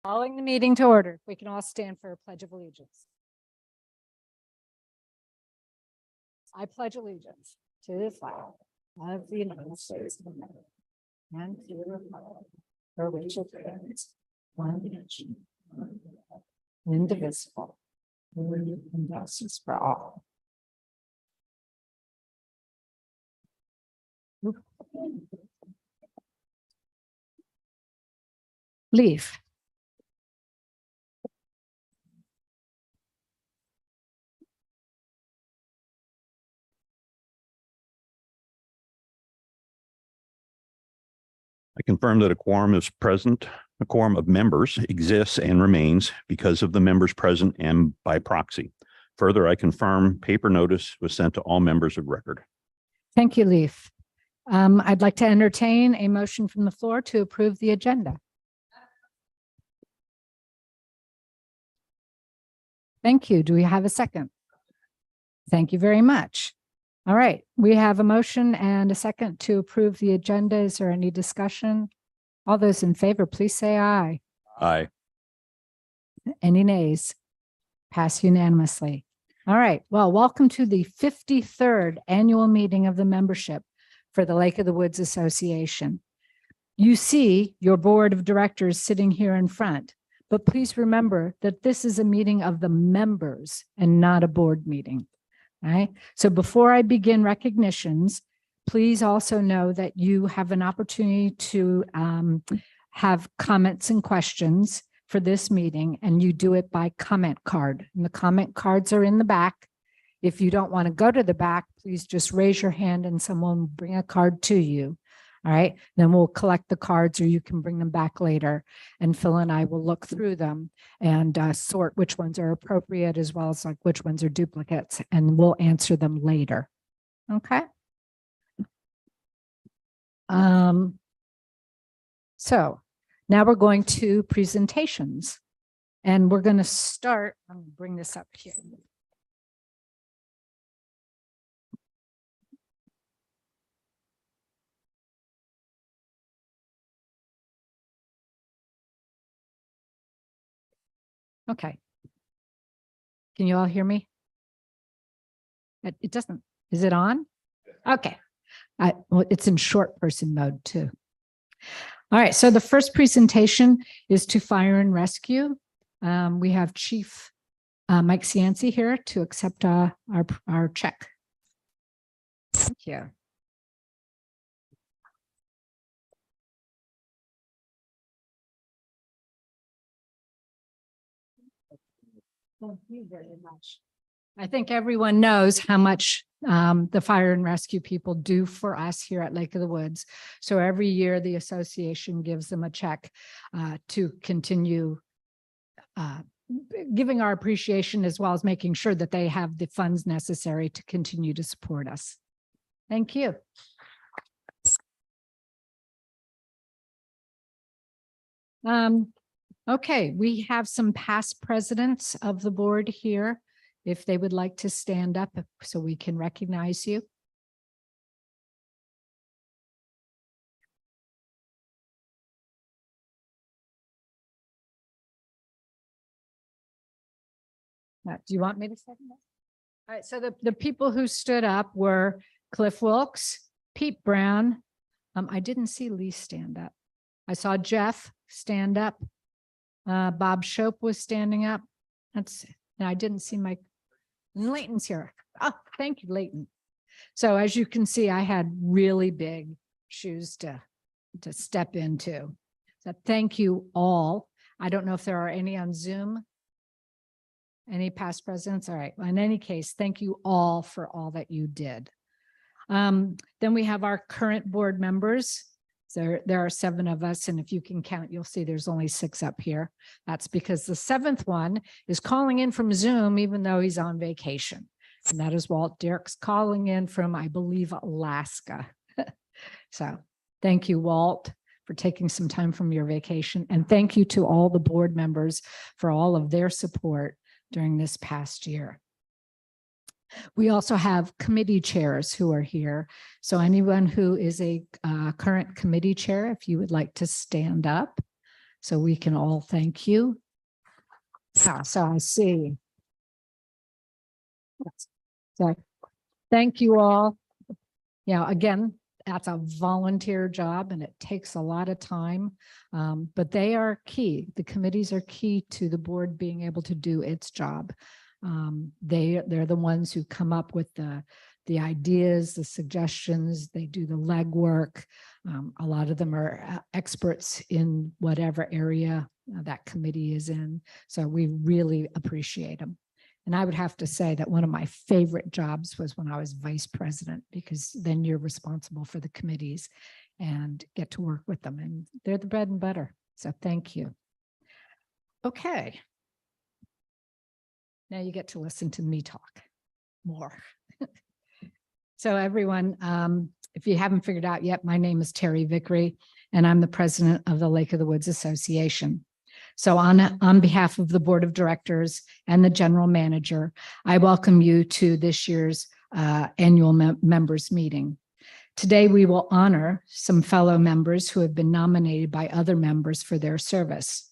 Calling the meeting to order. We can all stand for a pledge of allegiance. I pledge allegiance to the flag of the United States of America and to the republic for which it stands, one nation, indivisible, with liberty and justice for all. Leave. I confirm that a quorum is present. A quorum of members exists and remains because of the members present and by proxy. Further, I confirm paper notice was sent to all members of record. Thank you, Leaf. I'd like to entertain a motion from the floor to approve the agenda. Thank you. Do we have a second? Thank you very much. All right, we have a motion and a second to approve the agenda. Is there any discussion? All those in favor, please say aye. Aye. Any nays? Pass unanimously. All right, well, welcome to the 53rd annual meeting of the membership for the Lake of the Woods Association. You see your board of directors sitting here in front, but please remember that this is a meeting of the members and not a board meeting. All right, so before I begin recognitions, please also know that you have an opportunity to have comments and questions for this meeting, and you do it by comment card. And the comment cards are in the back. If you don't want to go to the back, please just raise your hand and someone will bring a card to you. All right, then we'll collect the cards or you can bring them back later. And Phil and I will look through them and sort which ones are appropriate as well as like which ones are duplicates, and we'll answer them later. Okay. So now we're going to presentations and we're going to start. I'm going to bring this up here. Okay. Can you all hear me? It doesn't. Is it on? Okay. Well, it's in short person mode too. All right. So the first presentation is to Fire and Rescue. We have Chief Mike Cianci here to accept our check. Thank you. Thank you very much. I think everyone knows how much the fire and rescue people do for us here at Lake of the Woods. So every year the association gives them a check to continue giving our appreciation as well as making sure that they have the funds necessary to continue to support us. Thank you. Okay, we have some past presidents of the board here. If they would like to stand up so we can recognize you. Do you want me to say that? All right, so the people who stood up were Cliff Wilkes, Pete Brown. I didn't see Lee stand up. I saw Jeff stand up. Bob Shope was standing up. And I didn't see Mike. And Leighton's here. Oh, thank you, Leighton. So as you can see, I had really big shoes to step into. So thank you all. I don't know if there are any on Zoom. Any past presidents? All right. Well, in any case, thank you all for all that you did. Then we have our current board members. So there are 7 of us, and if you can count, you'll see there's only 6 up here. That's because the 7th one is calling in from Zoom, even though he's on vacation. And that is Walt Dirks calling in from, I believe, Alaska. So thank you, Walt, for taking some time from your vacation. And thank you to all the board members for all of their support during this past year. We also have committee chairs who are here. So anyone who is a current committee chair, if you would like to stand up. so we can all thank you. So I see. So thank you all. Again, that's a volunteer job and it takes a lot of time, but they are key. The committees are key to the board being able to do its job. They're the ones who come up with the ideas, the suggestions, they do the legwork. A lot of them are experts in whatever area that committee is in. So we really appreciate them. And I would have to say that one of my favorite jobs was when I was vice president, because then you're responsible for the committees and get to work with them, and they're the bread and butter. So thank you. Okay. Now you get to listen to me talk more. So everyone, if you haven't figured out yet, my name is Terry Vickery, and I'm the president of the Lake of the Woods Association. So on behalf of the board of directors and the general manager, I welcome you to this year's annual members meeting. Today, we will honor some fellow members who have been nominated by other members for their service.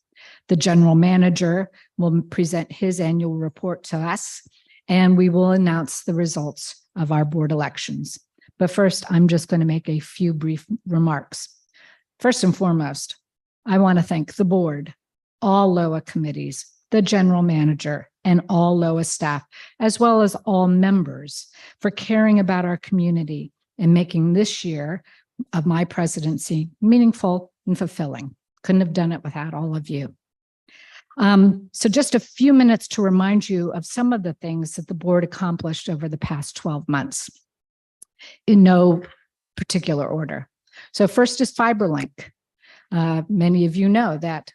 The general manager will present his annual report to us, and we will announce the results of our board elections. But first, I'm just going to make a few brief remarks. First and foremost, I want to thank the board, all LOA committees, the general manager, and all LOA staff, as well as all members, for caring about our community and making this year of my presidency meaningful and fulfilling. Couldn't have done it without all of you. So just a few minutes to remind you of some of the things that the board accomplished over the past 12 months in no particular order. So first is FiberLink. Many of you know that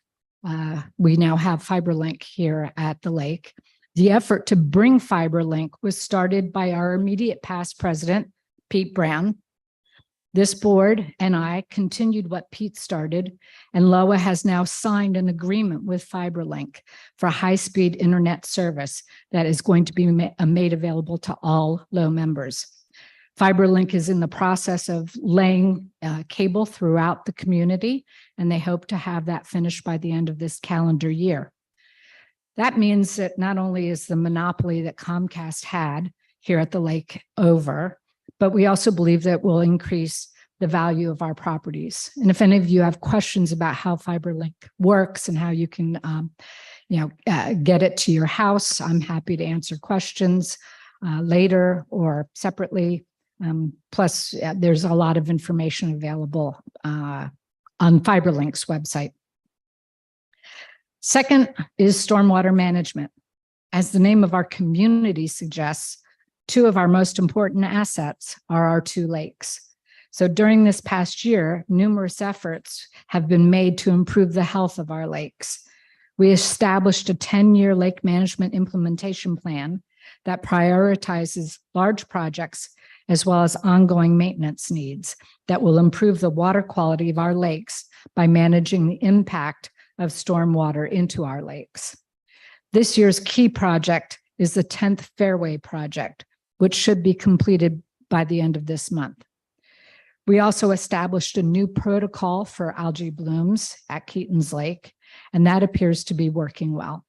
we now have FiberLink here at the lake. The effort to bring FiberLink was started by our immediate past president, Pete Brown. This board and I continued what Pete started, and LOA has now signed an agreement with FiberLink for high-speed internet service that is going to be made available to all LOA members. FiberLink is in the process of laying cable throughout the community, and they hope to have that finished by the end of this calendar year. That means that not only is the monopoly that Comcast had here at the lake over, but we also believe that will increase the value of our properties. And if any of you have questions about how FiberLink works and how you can get it to your house, I'm happy to answer questions later or separately. Plus, there's a lot of information available on FiberLink's website. Second is stormwater management. As the name of our community suggests, two of our most important assets are our two lakes. So during this past year, numerous efforts have been made to improve the health of our lakes. We established a 10-year lake management implementation plan that prioritizes large projects as well as ongoing maintenance needs that will improve the water quality of our lakes by managing the impact of stormwater into our lakes. This year's key project is the 10th Fairway project, which should be completed by the end of this month. We also established a new protocol for algae blooms at Keaton's Lake, and that appears to be working well.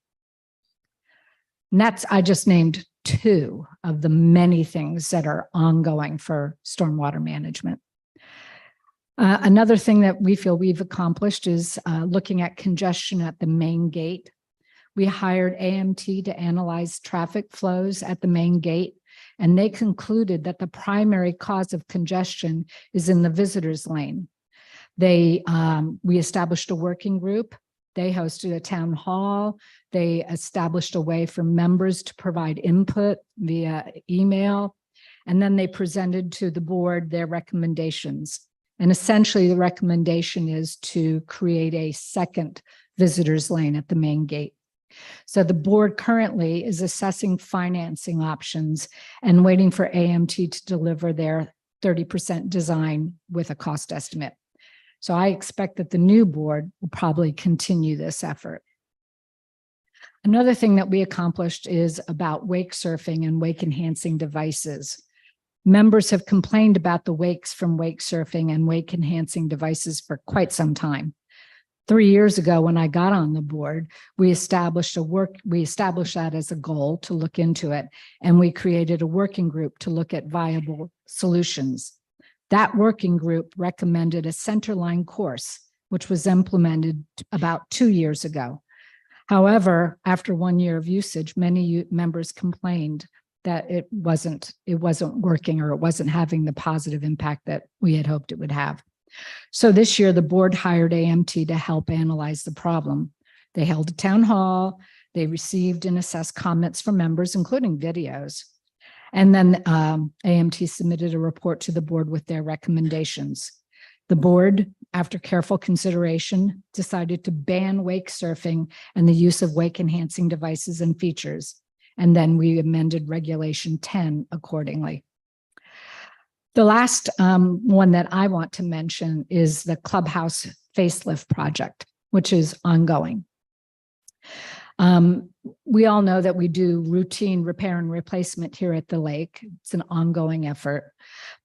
And I just named two of the many things that are ongoing for stormwater management. Another thing that we feel we've accomplished is looking at congestion at the main gate. We hired AMT to analyze traffic flows at the main gate, and they concluded that the primary cause of congestion is in the visitors lane. We established a working group. They hosted a town hall. They established a way for members to provide input via email. And then they presented to the board their recommendations. And essentially the recommendation is to create a second visitors lane at the main gate. So the board currently is assessing financing options and waiting for AMT to deliver their 30% design with a cost estimate. So I expect that the new board will probably continue this effort. Another thing that we accomplished is about wake surfing and wake enhancing devices. Members have complained about the wakes from wake surfing and wake enhancing devices for quite some time. 3 years ago, when I got on the board, we established that as a goal to look into it. And we created a working group to look at viable solutions. That working group recommended a centerline course, which was implemented about 2 years ago. However, after 1 year of usage, many members complained that it wasn't working, or it wasn't having the positive impact that we had hoped it would have. So this year, the board hired AMT to help analyze the problem. They held a town hall. They received and assessed comments from members, including videos. And then AMT submitted a report to the board with their recommendations. The board, after careful consideration, decided to ban wake surfing and the use of wake enhancing devices and features. And then we amended Regulation 10 accordingly. The last one that I want to mention is the clubhouse facelift project, which is ongoing. We all know that we do routine repair and replacement here at the lake. It's an ongoing effort.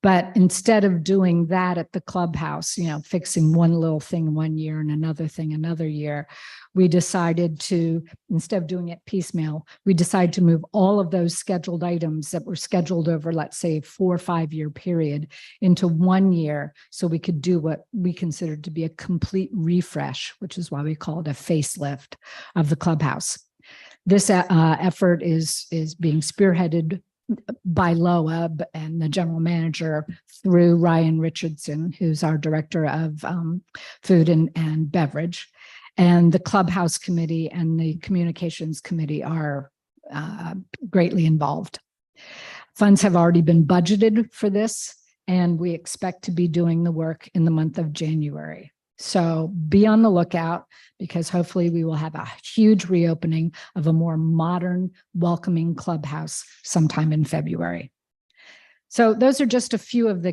But instead of doing that at the clubhouse, fixing one little thing 1 year and another thing another year, we decided to, instead of doing it piecemeal, we decided to move all of those scheduled items that were scheduled over, let's say, a 4 or 5 year period into 1 year, so we could do what we considered to be a complete refresh, which is why we call it a facelift of the clubhouse. This effort is being spearheaded by LOA and the general manager through Ryan Richardson, who's our director of food and beverage. And the clubhouse committee and the communications committee are greatly involved. Funds have already been budgeted for this, and we expect to be doing the work in the month of January. So be on the lookout, because hopefully we will have a huge reopening of a more modern, welcoming clubhouse sometime in February. So those are just a few of the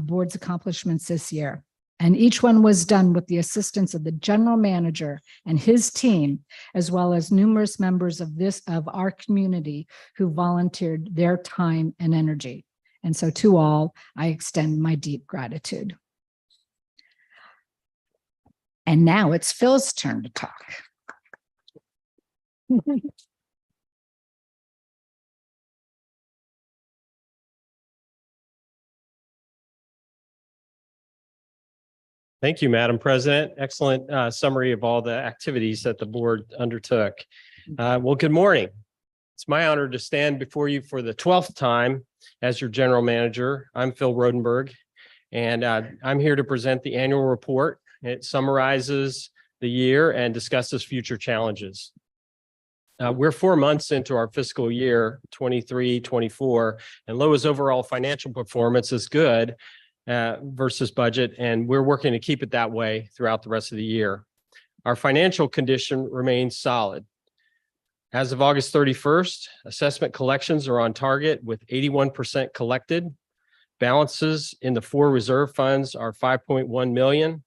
board's accomplishments this year. And each one was done with the assistance of the general manager and his team, as well as numerous members of our community who volunteered their time and energy. And so to all, I extend my deep gratitude. And now it's Phil's turn to talk. Thank you, Madam President. Excellent summary of all the activities that the board undertook. Well, good morning. It's my honor to stand before you for the 12th time as your general manager. I'm Phil Rodenberg, and I'm here to present the annual report. It summarizes the year and discusses future challenges. We're 4 months into our fiscal year 23-24, and LOA's overall financial performance is good versus budget, and we're working to keep it that way throughout the rest of the year. Our financial condition remains solid. As of August 31st, assessment collections are on target with 81% collected. Balances in the 4 reserve funds are $5.1 million.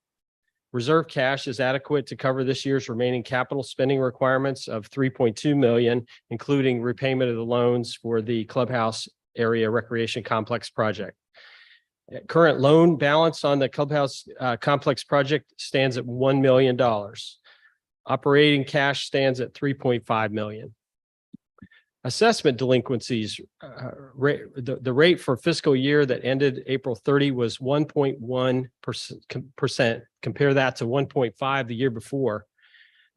Reserve cash is adequate to cover this year's remaining capital spending requirements of $3.2 million, including repayment of the loans for the clubhouse area recreation complex project. Current loan balance on the clubhouse complex project stands at $1 million. Operating cash stands at $3.5 million. Assessment delinquencies, the rate for fiscal year that ended April 30 was 1.1%. Compare that to 1.5 the year before.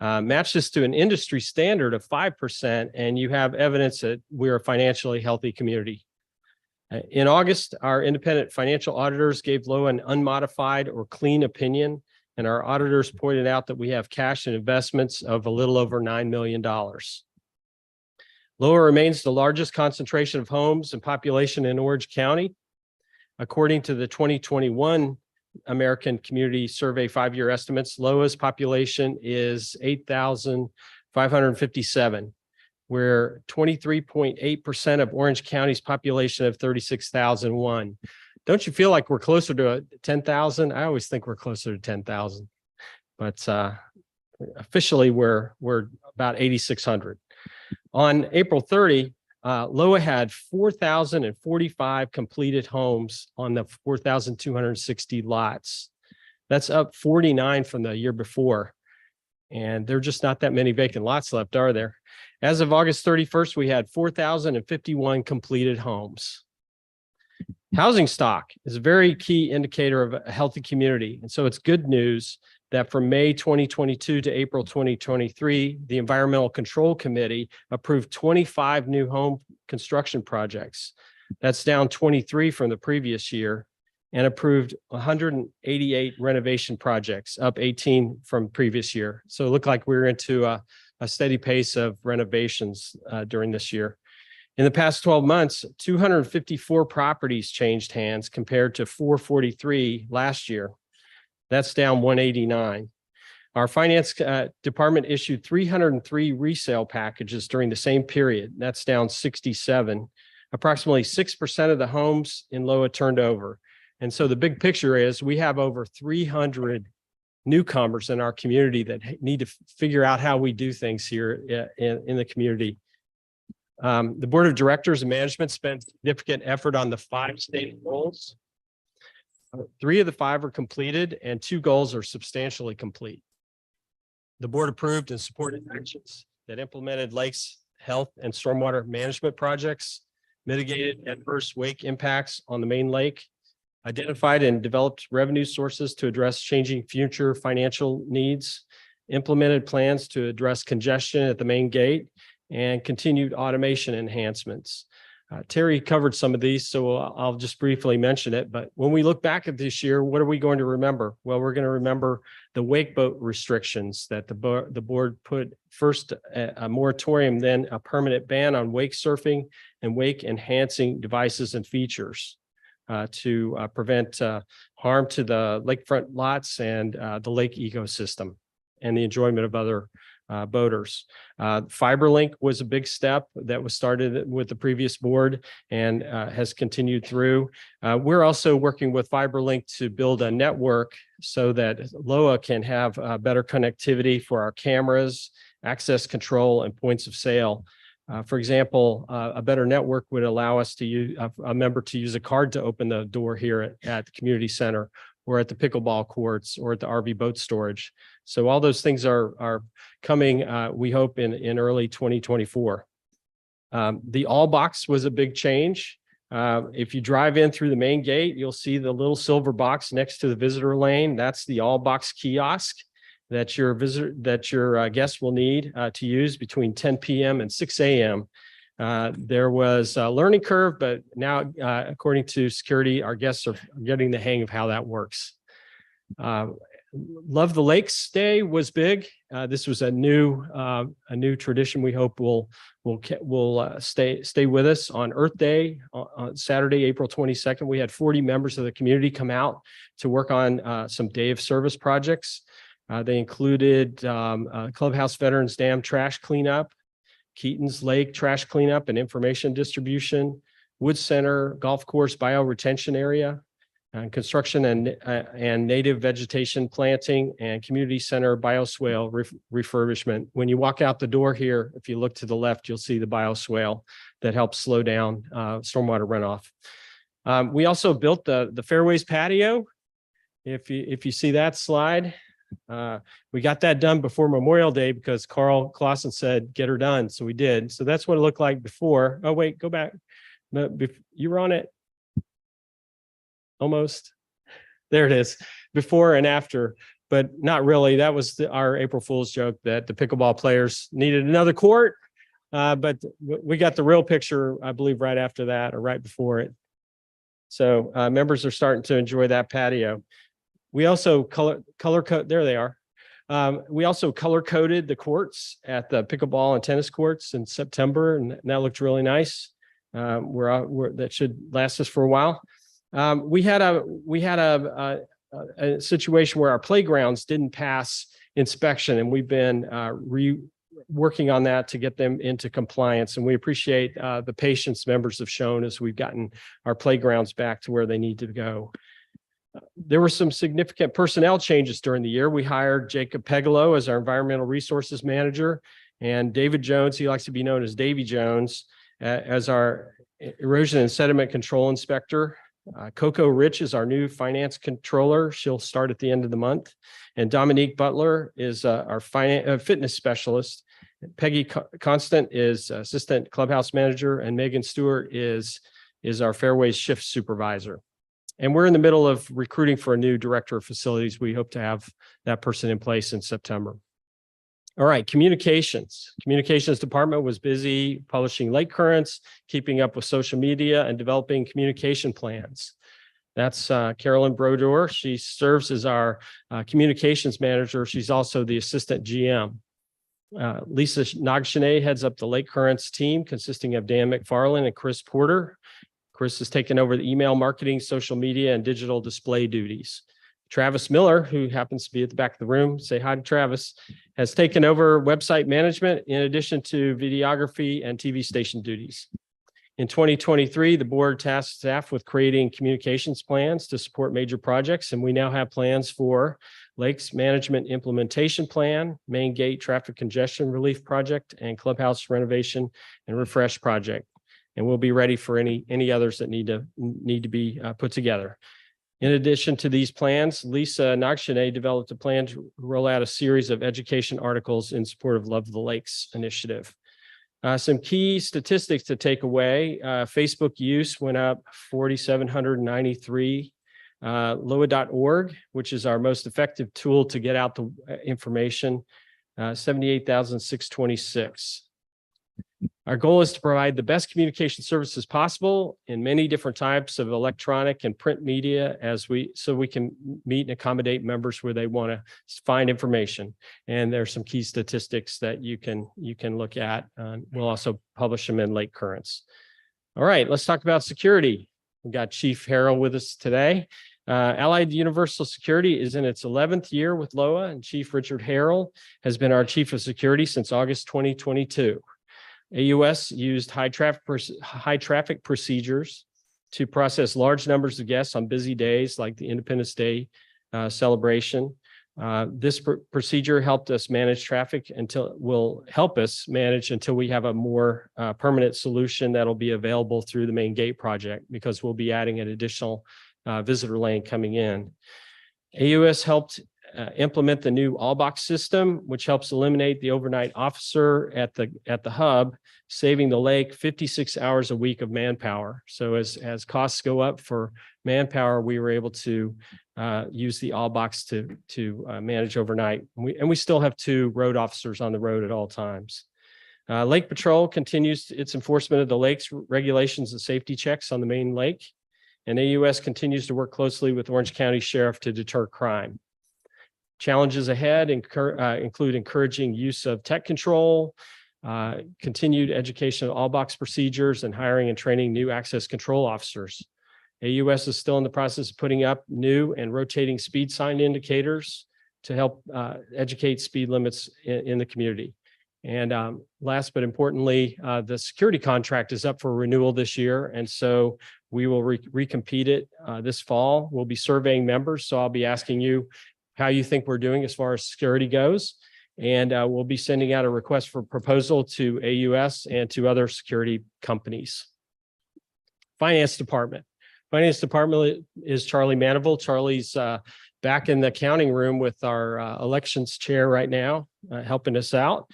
Match this to an industry standard of 5%, and you have evidence that we're a financially healthy community. In August, our independent financial auditors gave LOA an unmodified or clean opinion, and our auditors pointed out that we have cash and investments of a little over $9 million. LOA remains the largest concentration of homes and population in Orange County. According to the 2021 American Community Survey 5-year estimates, LOA's population is 8,557, where 23.8% of Orange County's population of 36,001. Don't you feel like we're closer to 10,000? I always think we're closer to 10,000, but officially we're about 8,600. On April 30, LOA had 4,045 completed homes on the 4,260 lots. That's up 49 from the year before. And there are just not that many vacant lots left, are there? As of August 31st, we had 4,051 completed homes. Housing stock is a very key indicator of a healthy community. And so it's good news that from May 2022 to April 2023, the Environmental Control Committee approved 25 new home construction projects. That's down 23 from the previous year, and approved 188 renovation projects, up 18 from previous year. So it looked like we were into a steady pace of renovations during this year. In the past 12 months, 254 properties changed hands compared to 443 last year. That's down 189. Our finance department issued 303 resale packages during the same period. That's down 67. Approximately 6% of the homes in LOA turned over. And so the big picture is we have over 300 newcomers in our community that need to figure out how we do things here in the community. The board of directors and management spent significant effort on the 5 stated goals. 3 of the 5 are completed and 2 goals are substantially complete. The board approved and supported actions that implemented lakes, health, and stormwater management projects, mitigated adverse wake impacts on the main lake, identified and developed revenue sources to address changing future financial needs, implemented plans to address congestion at the main gate, and continued automation enhancements. Terry covered some of these, so I'll just briefly mention it. But when we look back at this year, what are we going to remember? Well, we're going to remember the wake boat restrictions that the board put first a moratorium, then a permanent ban on wake surfing and wake enhancing devices and features to prevent harm to the lakefront lots and the lake ecosystem and the enjoyment of other boaters. FiberLink was a big step that was started with the previous board and has continued through. We're also working with FiberLink to build a network so that LOA can have better connectivity for our cameras, access control, and points of sale. For example, a better network would allow us to use a member to use a card to open the door here at the community center, or at the pickleball courts, or at the RV boat storage. So all those things are coming, we hope, in early 2024. The all box was a big change. If you drive in through the main gate, you'll see the little silver box next to the visitor lane. That's the all box kiosk that your guests will need to use between 10 p.m. and 6 a.m. There was a learning curve, but now, according to security, our guests are getting the hang of how that works. Love the Lakes Day was big. This was a new tradition we hope will stay with us. On Earth Day, on Saturday, April 22nd, we had 40 members of the community come out to work on some day of service projects. They included Clubhouse Veterans Dam trash cleanup, Keaton's Lake trash cleanup and information distribution, Wood Center golf course bioretention area, and construction and native vegetation planting, and community center bioswale refurbishment. When you walk out the door here, if you look to the left, you'll see the bioswale that helps slow down stormwater runoff. We also built the Fairways patio. If you see that slide, we got that done before Memorial Day because Carl Clausen said, get her done. So we did. So that's what it looked like before. Oh, wait, go back. No, you were on it. Almost. There it is. Before and after, but not really. That was our April Fool's joke that the pickleball players needed another court. But we got the real picture, I believe, right after that or right before it. So members are starting to enjoy that patio. We also color code. There they are. We also color coded the courts at the pickleball and tennis courts in September, and that looked really nice. That should last us for a while. We had a situation where our playgrounds didn't pass inspection, and we've been working on that to get them into compliance. And we appreciate the patience members have shown as we've gotten our playgrounds back to where they need to go. There were some significant personnel changes during the year. We hired Jacob Pegalo as our environmental resources manager, and David Jones, he likes to be known as Davy Jones, as our erosion and sediment control inspector. Coco Rich is our new finance controller. She'll start at the end of the month. And Dominique Butler is our fitness specialist. Peggy Constant is assistant clubhouse manager, and Megan Stewart is our fairways shift supervisor. And we're in the middle of recruiting for a new director of facilities. We hope to have that person in place in September. All right, communications. Communications department was busy publishing lake currents, keeping up with social media, and developing communication plans. That's Carolyn Brodeur. She serves as our communications manager. She's also the assistant GM. Lisa Nagshane heads up the Lake Currents team, consisting of Dan McFarland and Chris Porter. Chris has taken over the email marketing, social media, and digital display duties. Travis Miller, who happens to be at the back of the room, say hi to Travis, has taken over website management in addition to videography and TV station duties. In 2023, the board tasked staff with creating communications plans to support major projects, and we now have plans for Lakes Management Implementation Plan, Main Gate Traffic Congestion Relief Project, and Clubhouse Renovation and Refresh Project. And we'll be ready for any others that need to be put together. In addition to these plans, Lisa Nagshane developed a plan to roll out a series of education articles in support of Love the Lakes initiative. Some key statistics to take away. Facebook use went up 4,793. LOA.org, which is our most effective tool to get out the information, 78,626. Our goal is to provide the best communication services possible in many different types of electronic and print media so we can meet and accommodate members where they want to find information. And there's some key statistics that you can look at. We'll also publish them in Lake Currents. All right, let's talk about security. We've got Chief Harrell with us today. Allied Universal Security is in its 11th year with LOA, and Chief Richard Harrell has been our Chief of Security since August 2022. AUS used high traffic procedures to process large numbers of guests on busy days like the Independence Day celebration. This procedure helped us manage traffic will help us manage until we have a more permanent solution that'll be available through the Main Gate project, because we'll be adding an additional visitor lane coming in. AUS helped implement the new all-box system, which helps eliminate the overnight officer at the hub, saving the lake 56 hours a week of manpower. So as costs go up for manpower, we were able to use the all-box to manage overnight. And we still have 2 road officers on the road at all times. Lake Patrol continues its enforcement of the lake's regulations and safety checks on the main lake. And AUS continues to work closely with Orange County Sheriff to deter crime. Challenges ahead include encouraging use of tech control, continued education of all-box procedures, and hiring and training new access control officers. AUS is still in the process of putting up new and rotating speed sign indicators to help educate speed limits in the community. And last but importantly, the security contract is up for renewal this year. And so we will recompete it this fall. We'll be surveying members. So I'll be asking you how you think we're doing as far as security goes. And we'll be sending out a request for proposal to AUS and to other security companies. Finance Department. Finance Department is Charlie Manival. Charlie's back in the accounting room with our elections chair right now, helping us out.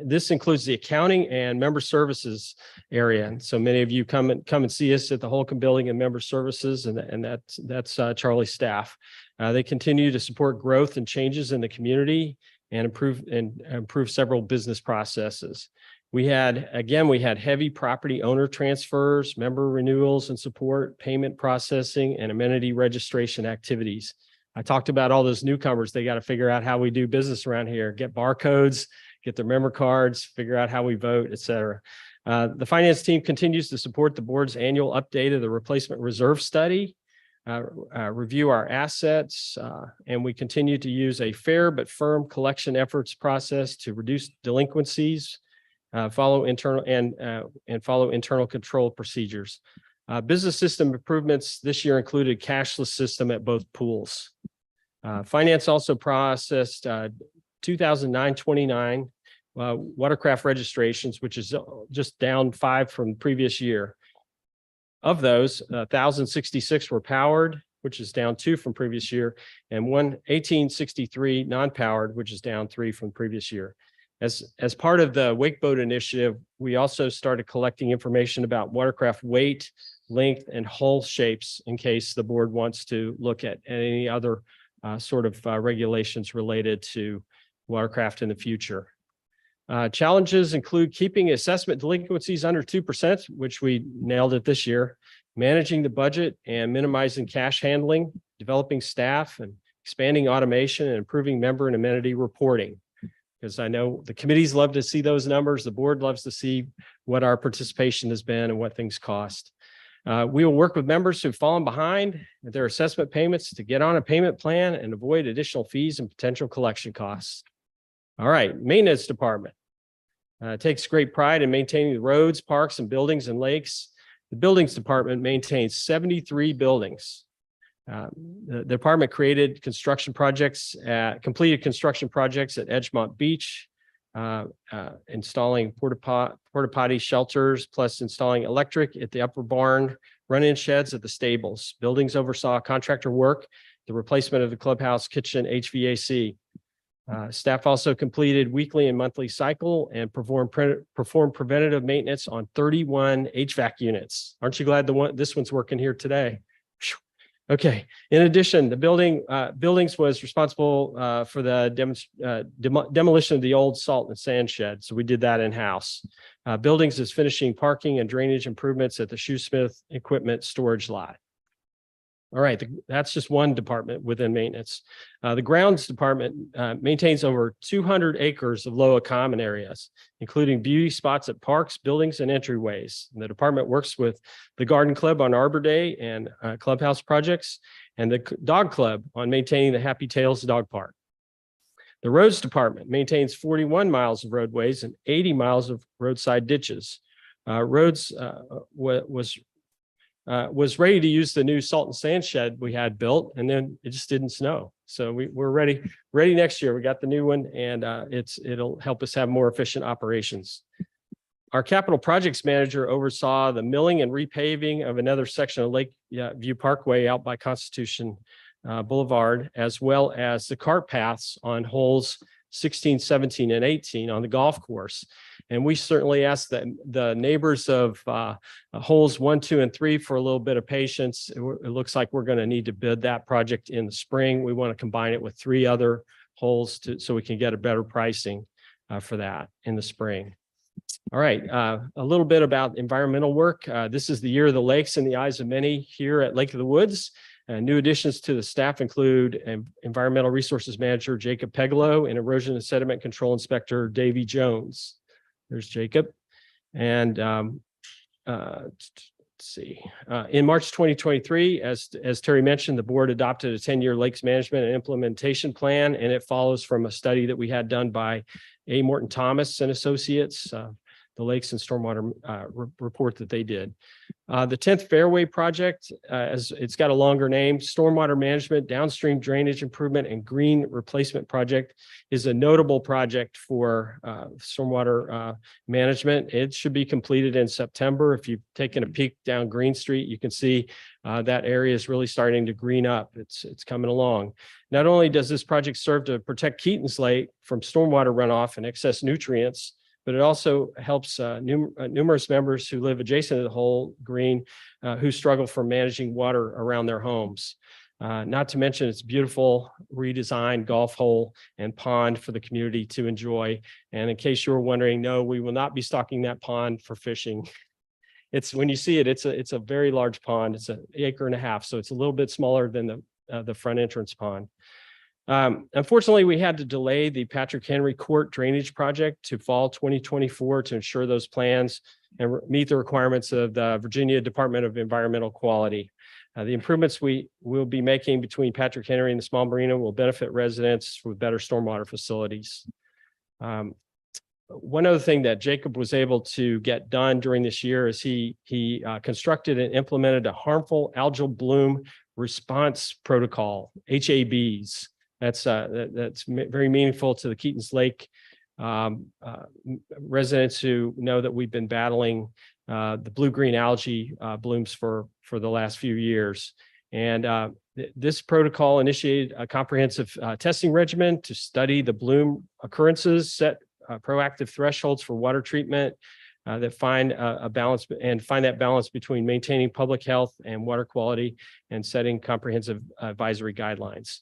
This includes the accounting and member services area. And so many of you come and see us at the Holcomb Building and Member Services, and that's Charlie's staff. They continue to support growth and changes in the community and improve several business processes. We had heavy property owner transfers, member renewals and support, payment processing, and amenity registration activities. I talked about all those newcomers. They got to figure out how we do business around here, get barcodes, get their member cards, figure out how we vote, et cetera. The finance team continues to support the board's annual update of the replacement reserve study, review our assets, and we continue to use a fair but firm collection efforts process to reduce delinquencies, follow internal control procedures. Business system improvements this year included cashless system at both pools. Finance also processed 2,929 watercraft registrations, which is just down 5 from the previous year. Of those, 1,066 were powered, which is down 2 from previous year, and 1,863 non-powered, which is down 3 from previous year. As part of the Wake Boat Initiative, we also started collecting information about watercraft weight, length, and hull shapes in case the board wants to look at any other regulations related to watercraft in the future. Challenges include keeping assessment delinquencies under 2%, which we nailed it this year, managing the budget and minimizing cash handling, developing staff, and expanding automation and improving member and amenity reporting. Because I know the committees love to see those numbers. The board loves to see what our participation has been and what things cost. We will work with members who've fallen behind with their assessment payments to get on a payment plan and avoid additional fees and potential collection costs. All right, maintenance department. Takes great pride in maintaining the roads, parks, and buildings and lakes. The buildings department maintains 73 buildings. The department completed construction projects at Edgemont Beach, installing porta potty shelters, plus installing electric at the upper barn, run-in sheds at the stables. Buildings oversaw contractor work, the replacement of the clubhouse kitchen HVAC. Staff also completed weekly and monthly cycle and performed preventative maintenance on 31 HVAC units. Aren't you glad this one's working here today? Whew. Okay. In addition, the buildings was responsible for the demolition of the old salt and sand shed. So we did that in-house. Buildings is finishing parking and drainage improvements at the Shoesmith equipment storage lot. All right, that's just one department within maintenance. The grounds department maintains over 200 acres of LOA common areas, including beauty spots at parks, buildings, and entryways. And the department works with the Garden Club on Arbor Day and clubhouse projects, and the Dog Club on maintaining the Happy Tales Dog Park. The roads department maintains 41 miles of roadways and 80 miles of roadside ditches. Roads was ready to use the new salt and sand shed we had built, and then it just didn't snow. So we're ready next year. We got the new one, and it'll help us have more efficient operations. Our capital projects manager oversaw the milling and repaving of another section of Lakeview Parkway out by Constitution Boulevard, as well as the cart paths on holes 16, 17, and 18 on the golf course. And we certainly ask the neighbors of holes 1, 2, and 3 for a little bit of patience. It looks like we're going to need to bid that project in the spring. We want to combine it with 3 other holes so we can get a better pricing for that in the spring. All right, a little bit about environmental work. This is the year of the lakes in the eyes of many here at Lake of the Woods. New additions to the staff include Environmental Resources Manager Jacob Peglow and Erosion and Sediment Control Inspector Davy Jones. There's Jacob. And let's see. In March 2023, as Terry mentioned, the board adopted a 10-year lakes management and implementation plan, and it follows from a study that we had done by A. Morton Thomas and Associates, the Lakes and Stormwater report that they did. The 10th Fairway Project, as it's got a longer name, Stormwater Management, Downstream Drainage Improvement, and Green Replacement Project, is a notable project for stormwater management. It should be completed in September. If you've taken a peek down Green Street, you can see that area is really starting to green up. It's coming along. Not only does this project serve to protect Keaton's Lake from stormwater runoff and excess nutrients, but it also helps numerous members who live adjacent to the whole green who struggle from managing water around their homes. Not to mention its beautiful redesigned golf hole and pond for the community to enjoy. And in case you were wondering, no, we will not be stocking that pond for fishing. When you see it, it's a very large pond. It's an 1.5 acres, so it's a little bit smaller than the front entrance pond. Unfortunately, we had to delay the Patrick Henry Court drainage project to fall 2024 to ensure those plans and meet the requirements of the Virginia Department of Environmental Quality. The improvements we will be making between Patrick Henry and the small marina will benefit residents with better stormwater facilities. One other thing that Jacob was able to get done during this year is he constructed and implemented a harmful algal bloom response protocol, HABs. That's very meaningful to the Keaton's Lake residents who know that we've been battling the blue-green algae blooms for the last few years. And this protocol initiated a comprehensive testing regimen to study the bloom occurrences, set proactive thresholds for water treatment that find a balance and find that balance between maintaining public health and water quality and setting comprehensive advisory guidelines.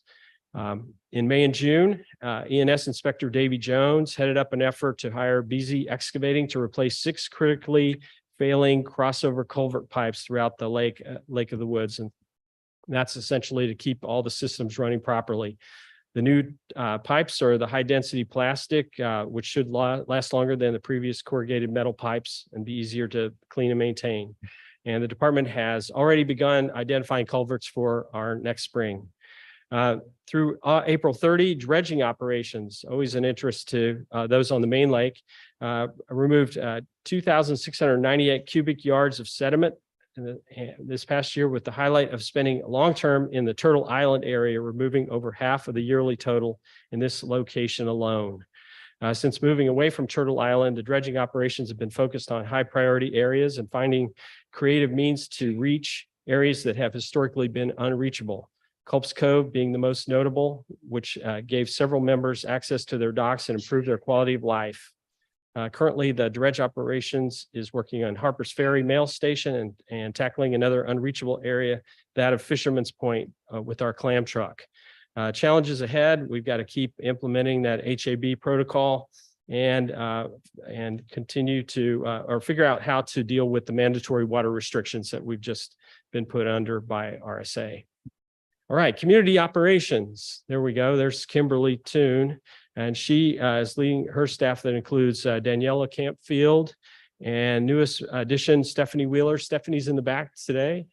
In May and June, ENS Inspector Davy Jones headed up an effort to hire BZ Excavating to replace 6 critically failing crossover culvert pipes throughout the Lake of the Woods. And that's essentially to keep all the systems running properly. The new pipes are the high density plastic, which should last longer than the previous corrugated metal pipes and be easier to clean and maintain. And the department has already begun identifying culverts for our next spring. Through April 30, dredging operations, always an interest to those on the main lake, removed 2,698 cubic yards of sediment this past year, with the highlight of spending long-term in the Turtle Island area, removing over half of the yearly total in this location alone. Since moving away from Turtle Island, the dredging operations have been focused on high priority areas and finding creative means to reach areas that have historically been unreachable. Culp's Cove being the most notable, which gave several members access to their docks and improved their quality of life. Currently, the dredge operations is working on Harper's Ferry Mail Station and tackling another unreachable area, that of Fisherman's Point, with our clam truck. Challenges ahead, we've got to keep implementing that HAB protocol and continue to or figure out how to deal with the mandatory water restrictions that we've just been put under by RSA. All right, community operations. There we go. There's Kimberly Toon, and she is leading her staff that includes Daniela Campfield and newest addition, Stephanie Wheeler. Stephanie's in the back today.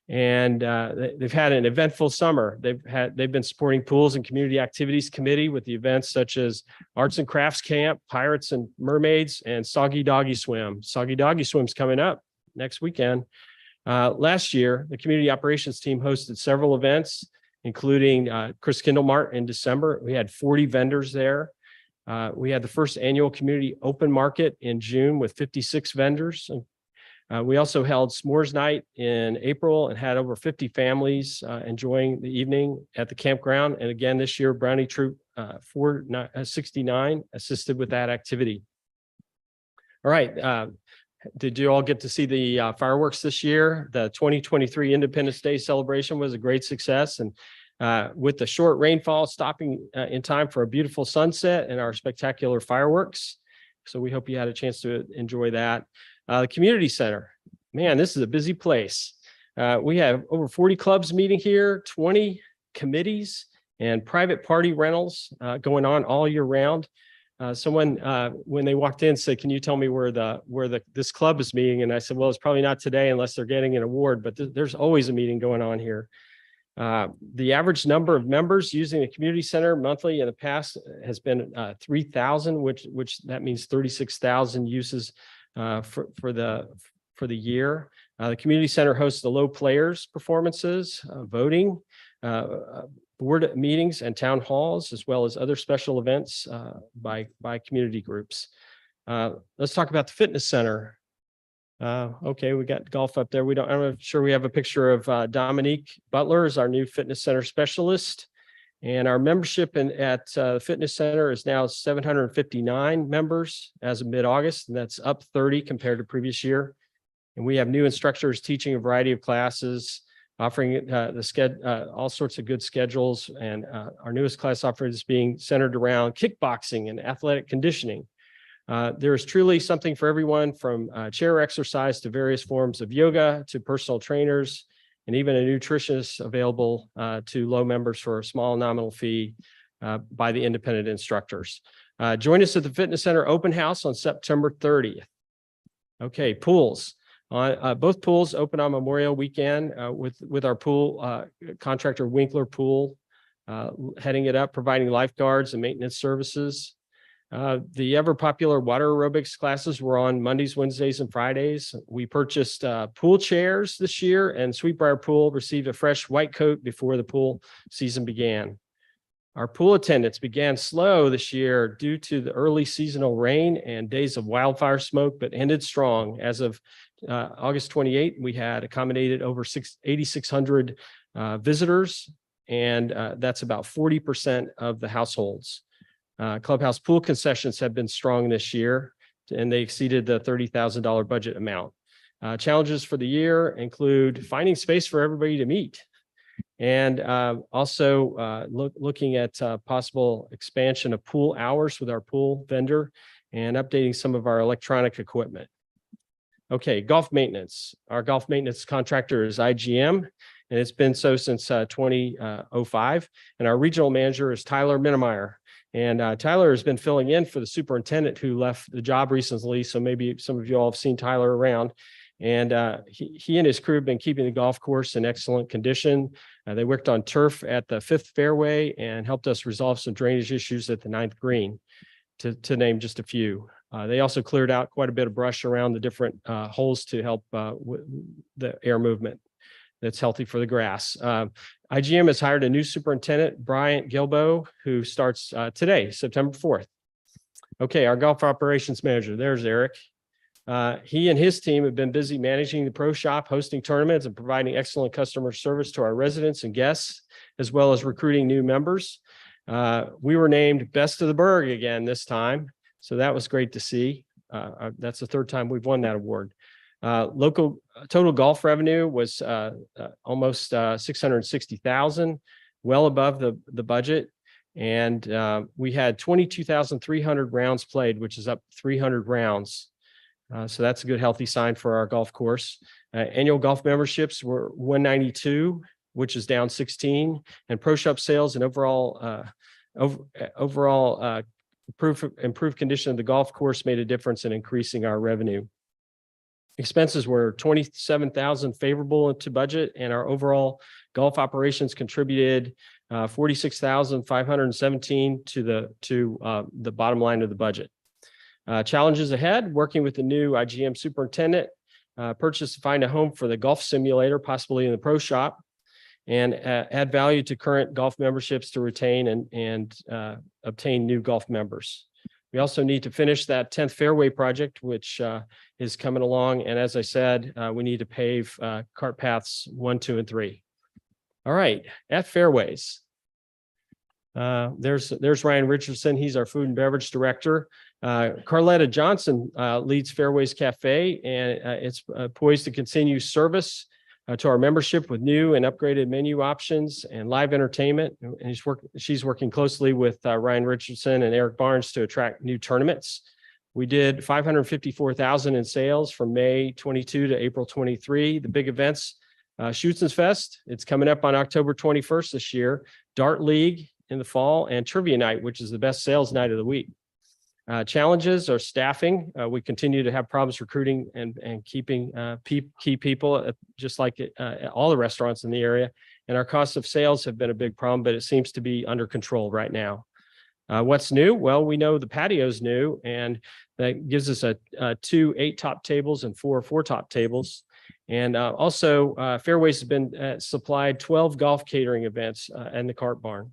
And they've had an eventful summer. They've been supporting Pools and Community Activities Committee with the events such as Arts and Crafts Camp, Pirates and Mermaids, and Soggy Doggy Swim. Soggy Doggy Swim's coming up next weekend. Last year, the community operations team hosted several events, including Chris Kindle Mart in December. We had 40 vendors there. We had the first annual community open market in June with 56 vendors. We also held S'mores Night in April and had over 50 families enjoying the evening at the campground. And again, this year, Brownie Troop 469 assisted with that activity. All right. Did you all get to see the fireworks this year? The 2023 Independence Day celebration was a great success. And with the short rainfall stopping in time for a beautiful sunset and our spectacular fireworks. So we hope you had a chance to enjoy that. The community center, man, this is a busy place. We have over 40 clubs meeting here, 20 committees and private party rentals going on all year round. Someone, when they walked in, said, "Can you tell me where this club is meeting?" And I said, "Well, it's probably not today unless they're getting an award, but there's always a meeting going on here." The average number of members using the community center monthly in the past has been 3,000, which that means 36,000 uses for the year. The community center hosts the Low Players performances, voting, board meetings and town halls, as well as other special events by community groups. Let's talk about the fitness center. Okay, we got golf up there. I'm not sure we have a picture of Dominique Butler as our new fitness center specialist. And our membership at the fitness center is now 759 members as of mid-August, and that's up 30 compared to previous year. And we have new instructors teaching a variety of classes, offering all sorts of good schedules. And our newest class offering is being centered around kickboxing and athletic conditioning. There is truly something for everyone, from chair exercise to various forms of yoga to personal trainers, and even a nutritionist available to low members for a small nominal fee by the independent instructors. Join us at the Fitness Center Open House on September 30th. Okay, pools. Both pools open on Memorial Weekend with our pool contractor Winkler Pool heading it up, providing lifeguards and maintenance services. The ever popular water aerobics classes were on Mondays, Wednesdays, and Fridays. We purchased pool chairs this year, and Sweetbriar Pool received a fresh white coat before the pool season began. Our pool attendance began slow this year due to the early seasonal rain and days of wildfire smoke, but ended strong. As of August 28, we had accommodated over 8,600 visitors, and that's about 40% of the households. Clubhouse pool concessions have been strong this year, and they exceeded the $30,000 budget amount. Challenges for the year include finding space for everybody to meet, and also looking at possible expansion of pool hours with our pool vendor and updating some of our electronic equipment. Okay, golf maintenance. Our golf maintenance contractor is IGM, and it's been so since 2005. And our regional manager is Tyler Minnemeyer. And Tyler has been filling in for the superintendent who left the job recently. So maybe some of you all have seen Tyler around. And he and his crew have been keeping the golf course in excellent condition. They worked on turf at the 5th fairway and helped us resolve some drainage issues at the 9th green, to name just a few. They also cleared out quite a bit of brush around the different holes to help with the air movement that's healthy for the grass. IGM has hired a new superintendent, Bryant Gilbo, who starts today, September 4th. Okay, our golf operations manager, there's Eric. He and his team have been busy managing the pro shop, hosting tournaments, and providing excellent customer service to our residents and guests, as well as recruiting new members. We were named Best of the Burg again this time, so that was great to see. That's the 3rd time we've won that award. Local total golf revenue was almost 660,000, well above the budget. And we had 22,300 rounds played, which is up 300 rounds. So that's a good, healthy sign for our golf course. Annual golf memberships were 192, which is down 16. And pro shop sales and overall improved condition of the golf course made a difference in increasing our revenue. Expenses were 27,000 favorable to budget, and our overall golf operations contributed 46,517 to the bottom line of the budget. Challenges ahead: working with the new IGM superintendent, purchase and find a home for the golf simulator, possibly in the pro shop, and add value to current golf memberships to retain and obtain new golf members. We also need to finish that 10th fairway project, which is coming along. And as I said, we need to pave cart paths 1, 2, and 3. All right, at fairways. There's Ryan Richardson. He's our food and beverage director. Carletta Johnson leads Fairways Cafe, and it's poised to continue service to our membership with new and upgraded menu options and live entertainment. And she's working closely with Ryan Richardson and Eric Barnes to attract new tournaments. We did 554,000 in sales from May 22 to April 23. The big events, Schutzen's Fest, it's coming up on October 21st this year, Dart League in the fall, and Trivia Night, which is the best sales night of the week. Challenges are staffing. We continue to have problems recruiting and keeping key people, just like all the restaurants in the area. And our cost of sales have been a big problem, but it seems to be under control right now. What's new? Well, we know the patio's new, and that gives us 2 8-top tables and 4 4-top tables. And also, Fairways has been supplied 12 golf catering events and the cart barn.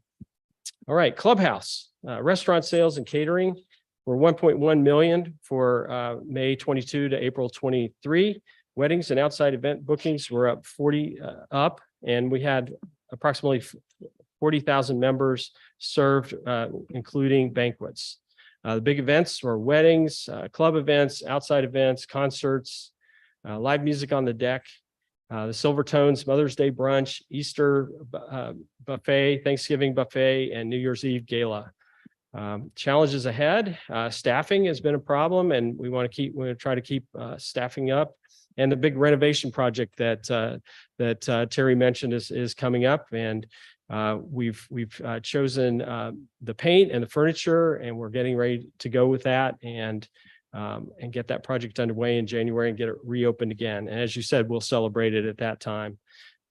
All right, Clubhouse, restaurant sales and catering were 1.1 million for May 22 to April 23. Weddings and outside event bookings were up 40 and we had approximately 40,000 members served, including banquets. The big events were weddings, club events, outside events, concerts, live music on the deck, the Silvertones Mother's Day brunch, Easter buffet, Thanksgiving buffet, and New Year's Eve gala. Challenges ahead. Staffing has been a problem, and we want to try to keep staffing up. And the big renovation project that Terry mentioned is coming up, and we've chosen the paint and the furniture, and we're getting ready to go with that and get that project underway in January and get it reopened again. And as you said, we'll celebrate it at that time.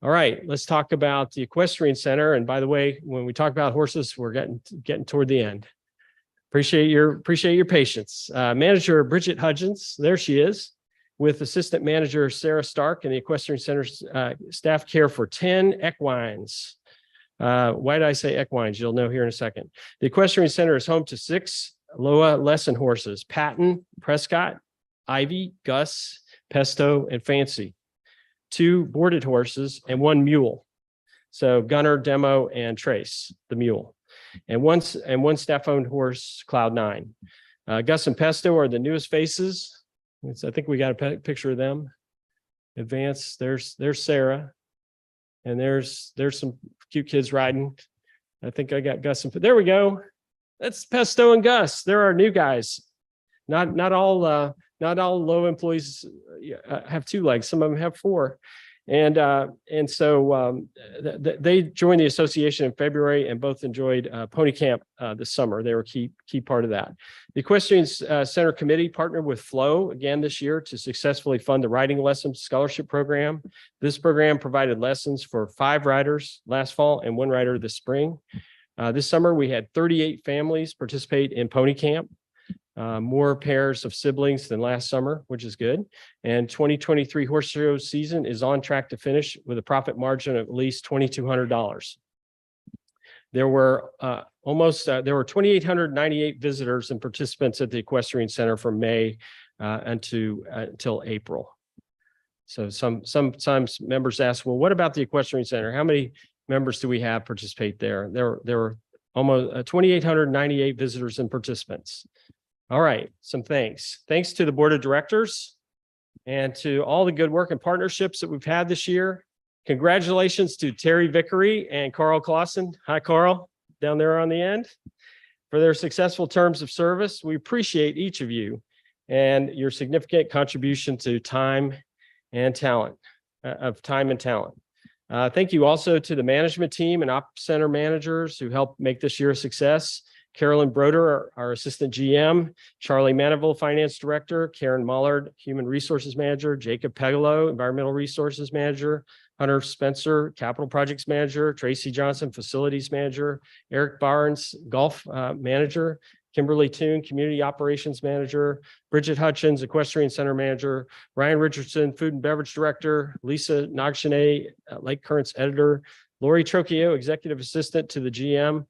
All right, let's talk about the Equestrian Center. And by the way, when we talk about horses, we're getting toward the end. Appreciate your patience. Manager Bridget Hudgens, there she is, with Assistant Manager Sarah Stark, and the Equestrian Center's staff care for 10 equines. Why did I say equines? You'll know here in a second. The Equestrian Center is home to 6 Loa lesson horses: Patton, Prescott, Ivy, Gus, Pesto, and Fancy. 2 boarded horses and 1 mule. So Gunner, Demo, and Trace, the mule, and one staff-owned horse, Cloud 9. Gus and Pesto are the newest faces. I think we got a picture of them. Advance. There's Sarah, and there's some cute kids riding. I think I got Gus and there we go. That's Pesto and Gus. They're our new guys. Not all low employees have 2 legs. Some of them have 4. And so they joined the association in February and both enjoyed Pony Camp this summer. They were key part of that. The Equestrian Center Committee partnered with Flow again this year to successfully fund the Riding Lessons Scholarship Program. This program provided lessons for 5 riders last fall and 1 rider this spring. This summer, we had 38 families participate in Pony Camp. More pairs of siblings than last summer, which is good. And 2023 horse show season is on track to finish with a profit margin of at least $2,200. There were 2,898 visitors and participants at the Equestrian Center from May until April. So sometimes members ask, well, what about the Equestrian Center? How many members do we have participate there? There were almost 2,898 visitors and participants. All right, some thanks. Thanks to the board of directors and to all the good work and partnerships that we've had this year. Congratulations to Terry Vickery and Carl Clausen. Hi, Carl, down there on the end, for their successful terms of service. We appreciate each of you and your significant contribution to time and talent. Thank you also to the management team and Ops Center managers who helped make this year a success. Carolyn Broder, our assistant GM, Charlie Manivel, finance director, Karen Mollard, human resources manager, Jacob Pegalo, environmental resources manager, Hunter Spencer, capital projects manager, Tracy Johnson, facilities manager, Eric Barnes, golf manager, Kimberly Toon, community operations manager, Bridget Hutchins, equestrian center manager, Ryan Richardson, food and beverage director, Lisa Nagshane, Lake Currents editor, Lori Trocchio, executive assistant to the GM,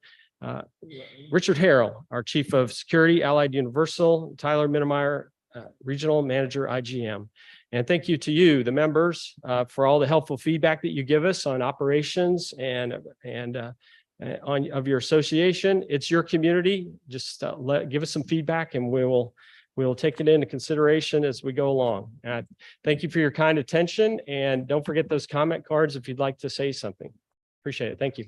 Richard Harrell, our chief of security, Allied Universal, Tyler Minnemeyer, regional manager, IGM. And thank you to you, the members, for all the helpful feedback that you give us on operations and of your association. It's your community. Just give us some feedback and we'll take it into consideration as we go along. Thank you for your kind attention, and don't forget those comment cards if you'd like to say something. Appreciate it. Thank you.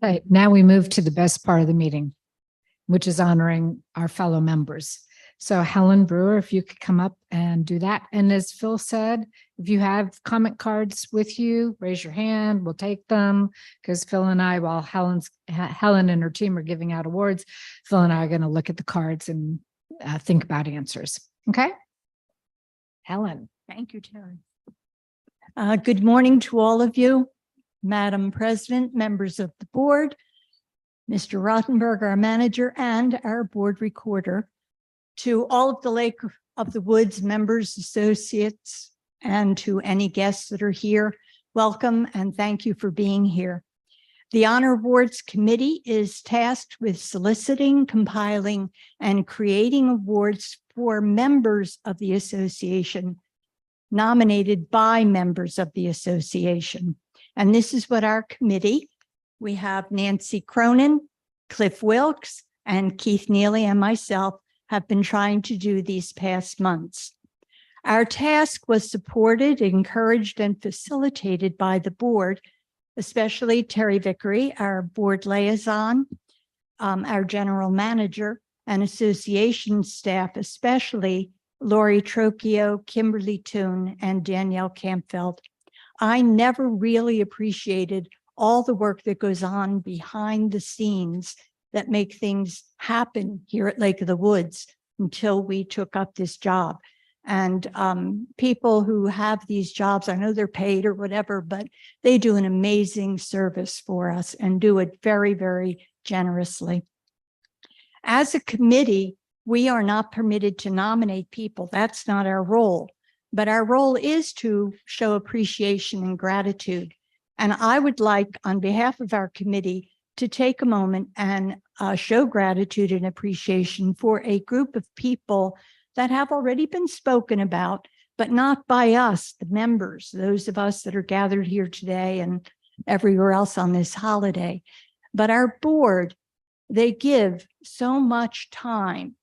Okay, now we move to the best part of the meeting, which is honoring our fellow members. So Helen Brewer, if you could come up and do that. And as Phil said, if you have comment cards with you, raise your hand, we'll take them. Because Phil and I, while Helen and her team are giving out awards, Phil and I are going to look at the cards and think about answers. Okay? Helen. Thank you, Terry. Good morning to all of you. Madam President, members of the board, Mr. Rottenberg, our manager, and our board recorder, to all of the Lake of the Woods members, associates, and to any guests that are here, welcome and thank you for being here. The Honor Awards Committee is tasked with soliciting, compiling, and creating awards for members of the association, nominated by members of the association. And this is what our committee, we have Nancy Cronin, Cliff Wilkes, and Keith Neely and myself have been trying to do these past months. Our task was supported, encouraged, and facilitated by the board, especially Terry Vickery, our board liaison, our general manager, and association staff, especially Lori Trocchio, Kimberly Toon, and Danielle Campfeld. I never really appreciated all the work that goes on behind the scenes that make things happen here at Lake of the Woods until we took up this job. And people who have these jobs, I know they're paid or whatever, but they do an amazing service for us and do it very, very generously. As a committee, we are not permitted to nominate people. That's not our role. But our role is to show appreciation and gratitude. And I would like, on behalf of our committee, to take a moment and show gratitude and appreciation for a group of people that have already been spoken about, but not by us, the members, those of us that are gathered here today and everywhere else on this holiday. But our board, they give so much time.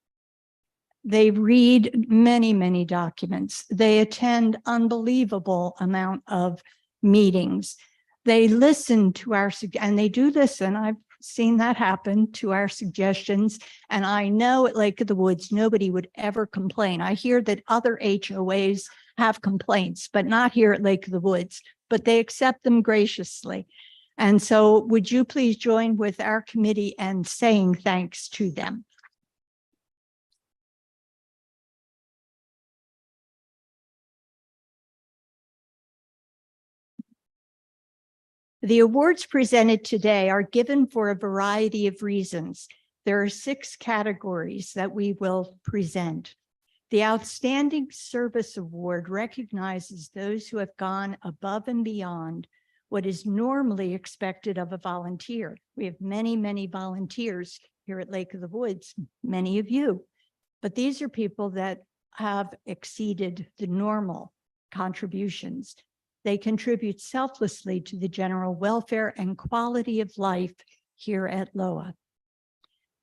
They read many, many documents. They attend unbelievable amount of meetings. They listen to and they do listen. I've seen that happen to our suggestions. And I know at Lake of the Woods, nobody would ever complain. I hear that other HOAs have complaints, but not here at Lake of the Woods, but they accept them graciously. And so would you please join with our committee and saying thanks to them? The awards presented today are given for a variety of reasons. There are 6 categories that we will present. The Outstanding Service Award recognizes those who have gone above and beyond what is normally expected of a volunteer. We have many, many volunteers here at Lake of the Woods, many of you, but these are people that have exceeded the normal contributions. They contribute selflessly to the general welfare and quality of life here at LOA.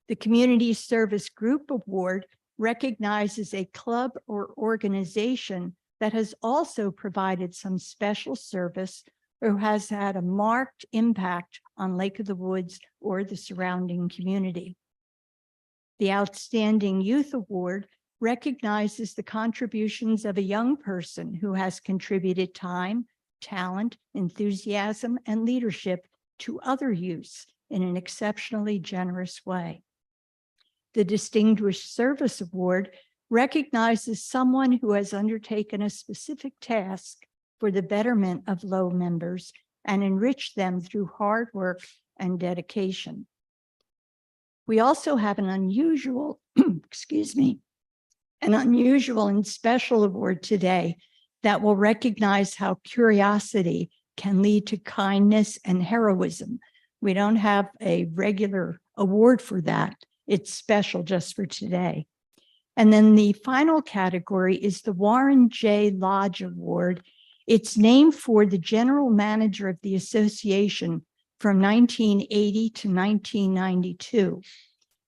The Community Service Group Award recognizes a club or organization that has also provided some special service or has had a marked impact on Lake of the Woods or the surrounding community. The Outstanding Youth Award recognizes the contributions of a young person who has contributed time, talent, enthusiasm, and leadership to other youths in an exceptionally generous way. The Distinguished Service Award recognizes someone who has undertaken a specific task for the betterment of LOA members and enriched them through hard work and dedication. We also have an unusual, an unusual and special award today that will recognize how curiosity can lead to kindness and heroism. We don't have a regular award for that. It's special just for today. And then the final category is the Warren J. Lodge Award. It's named for the general manager of the association from 1980 to 1992.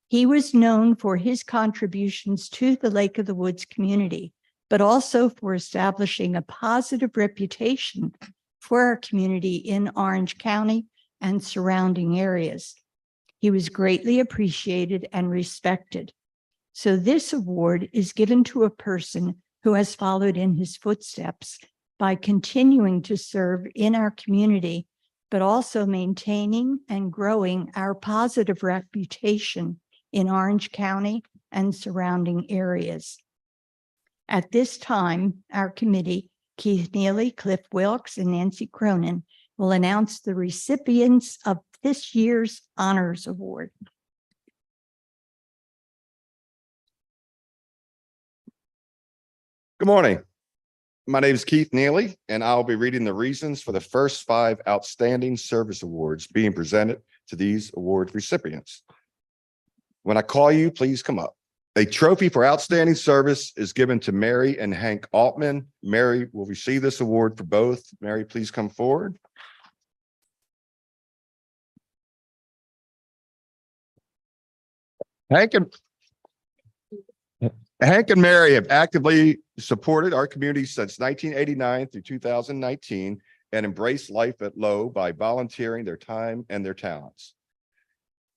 He was known for his contributions to the Lake of the Woods community, but also for establishing a positive reputation for our community in Orange County and surrounding areas. He was greatly appreciated and respected. So this award is given to a person who has followed in his footsteps by continuing to serve in our community, but also maintaining and growing our positive reputation in Orange County and surrounding areas. At this time, our committee, Keith Neely, Cliff Wilkes, and Nancy Cronin, will announce the recipients of this year's Honors Award. Good morning. My name is Keith Neely, and I'll be reading the reasons for the first 5 Outstanding Service Awards being presented to these award recipients. When I call you, please come up. A trophy for outstanding service is given to Mary and Hank Altman. Mary will receive this award for both. Mary, please come forward. Hank and Mary have actively supported our community since 1989 through 2019 and embraced life at Low by volunteering their time and their talents.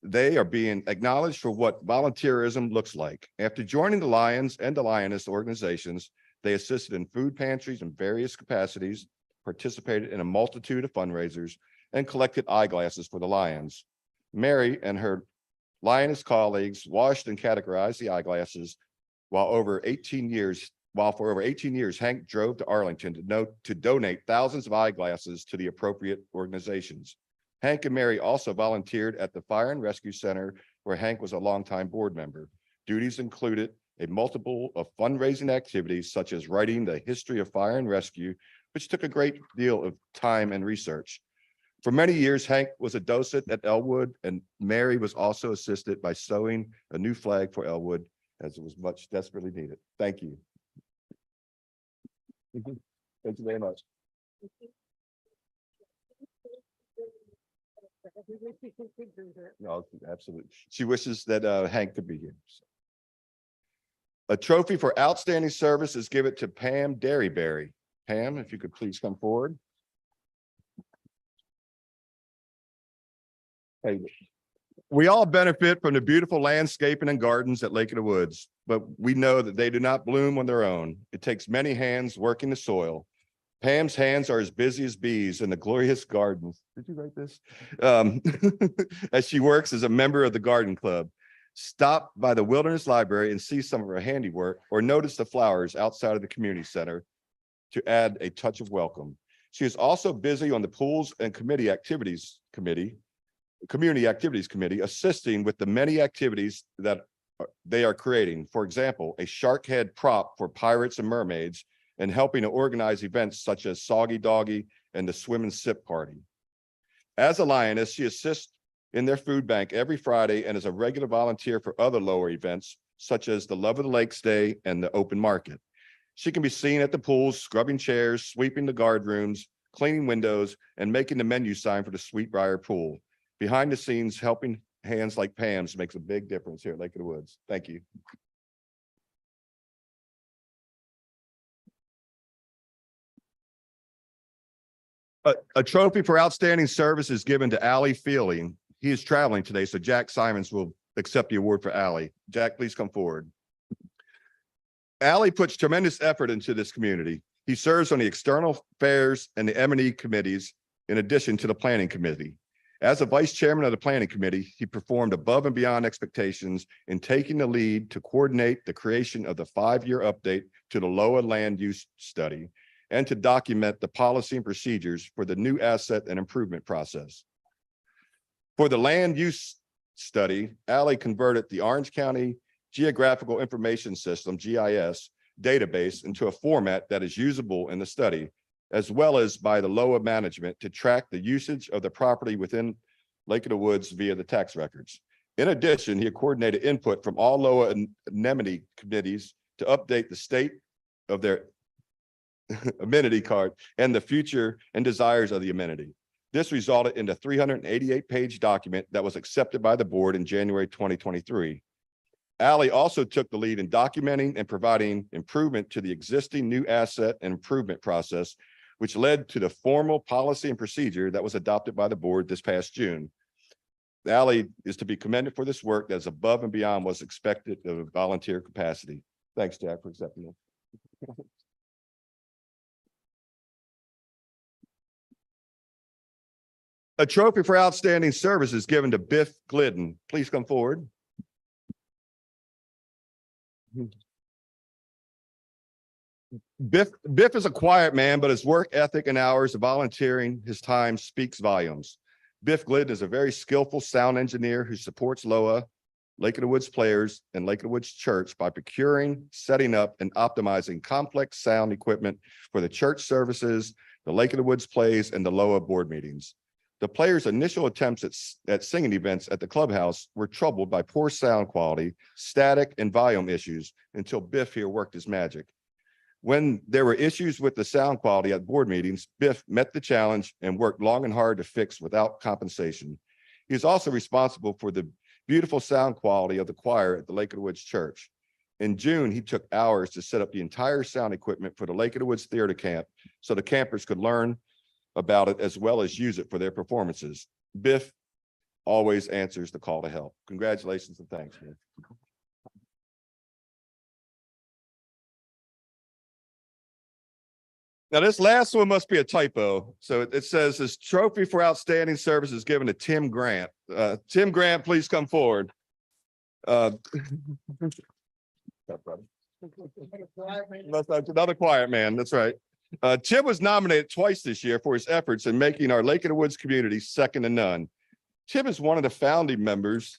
They are being acknowledged for what volunteerism looks like. After joining the Lions and the Lioness organizations, they assisted in food pantries in various capacities, participated in a multitude of fundraisers, and collected eyeglasses for the Lions. Mary and her Lioness colleagues washed and categorized the eyeglasses while for over 18 years, Hank drove to Arlington to donate thousands of eyeglasses to the appropriate organizations. Hank and Mary also volunteered at the Fire and Rescue Center where Hank was a longtime board member. Duties included a multiple of fundraising activities such as writing the history of fire and rescue, which took a great deal of time and research. For many years, Hank was a docent at Elwood, and Mary was also assisted by sewing a new flag for Elwood as it was much desperately needed. Thank you. Thank you very much. No, absolutely. She wishes that Hank could be here. A trophy for outstanding service is given to Pam Derryberry. Pam, if you could please come forward. Hey, we all benefit from the beautiful landscaping and gardens at Lake of the Woods, but we know that they do not bloom on their own. It takes many hands working the soil. Pam's hands are as busy as bees in the glorious gardens. Did you write this? As she works as a member of the garden club. Stop by the Wilderness Library and see some of her handiwork, or notice the flowers outside of the community center to add a touch of welcome. She is also busy on the Pools and Community Activities Committee, assisting with the many activities that they are creating. For example, a shark head prop for pirates and mermaids, and helping to organize events such as Soggy Doggy and the Swim and Sip Party. As a lioness, she assists in their food bank every Friday and is a regular volunteer for other lower events, such as the Love of the Lakes Day and the open market. She can be seen at the pools, scrubbing chairs, sweeping the guard rooms, cleaning windows, and making the menu sign for the Sweetbriar Pool. Behind the scenes, helping hands like Pam's makes a big difference here at Lake of the Woods. Thank you. A trophy for outstanding service is given to Allie Fielding. He is traveling today, so Jack Simons will accept the award for Allie. Jack, please come forward. Allie puts tremendous effort into this community. He serves on the external affairs and the M&E committees, in addition to the planning committee. As a vice chairman of the planning committee, he performed above and beyond expectations in taking the lead to coordinate the creation of the 5-year update to the LOA land use study, and to document the policy and procedures for the new asset and improvement process. For the land use study, Allie converted the Orange County Geographical Information System, GIS, database into a format that is usable in the study, as well as by the LOA management to track the usage of the property within Lake of the Woods via the tax records. In addition, he coordinated input from all LOA and amenity committees to update the state of their amenity card and the future and desires of the amenity. This resulted in a 388-page document that was accepted by the board in January 2023. Allie also took the lead in documenting and providing improvement to the existing new asset and improvement process, which led to the formal policy and procedure that was adopted by the board this past June. Allie is to be commended for this work that is above and beyond what's expected of a volunteer capacity. Thanks, Jack, for accepting it. A trophy for outstanding service is given to Biff Glidden. Please come forward. Biff is a quiet man, but his work ethic and hours of volunteering his time speaks volumes. Biff Glidden is a very skillful sound engineer who supports LOA, Lake of the Woods players, and Lake of the Woods Church by procuring, setting up, and optimizing complex sound equipment for the church services, the Lake of the Woods plays, and the LOA board meetings. The players' initial attempts at singing events at the clubhouse were troubled by poor sound quality, static, and volume issues until Biff here worked his magic. When there were issues with the sound quality at board meetings, Biff met the challenge and worked long and hard to fix without compensation. He is also responsible for the beautiful sound quality of the choir at the Lake of the Woods Church. In June, he took hours to set up the entire sound equipment for the Lake of the Woods Theater Camp so the campers could learn about it as well as use it for their performances. Biff always answers the call to help. Congratulations and thanks, man. Now, this last one must be a typo. So it says this trophy for outstanding service is given to Tim Grant. Tim Grant, please come forward. Another quiet man. That's right. Tim was nominated twice this year for his efforts in making our Lake of the Woods community second to none. Tim is one of the founding members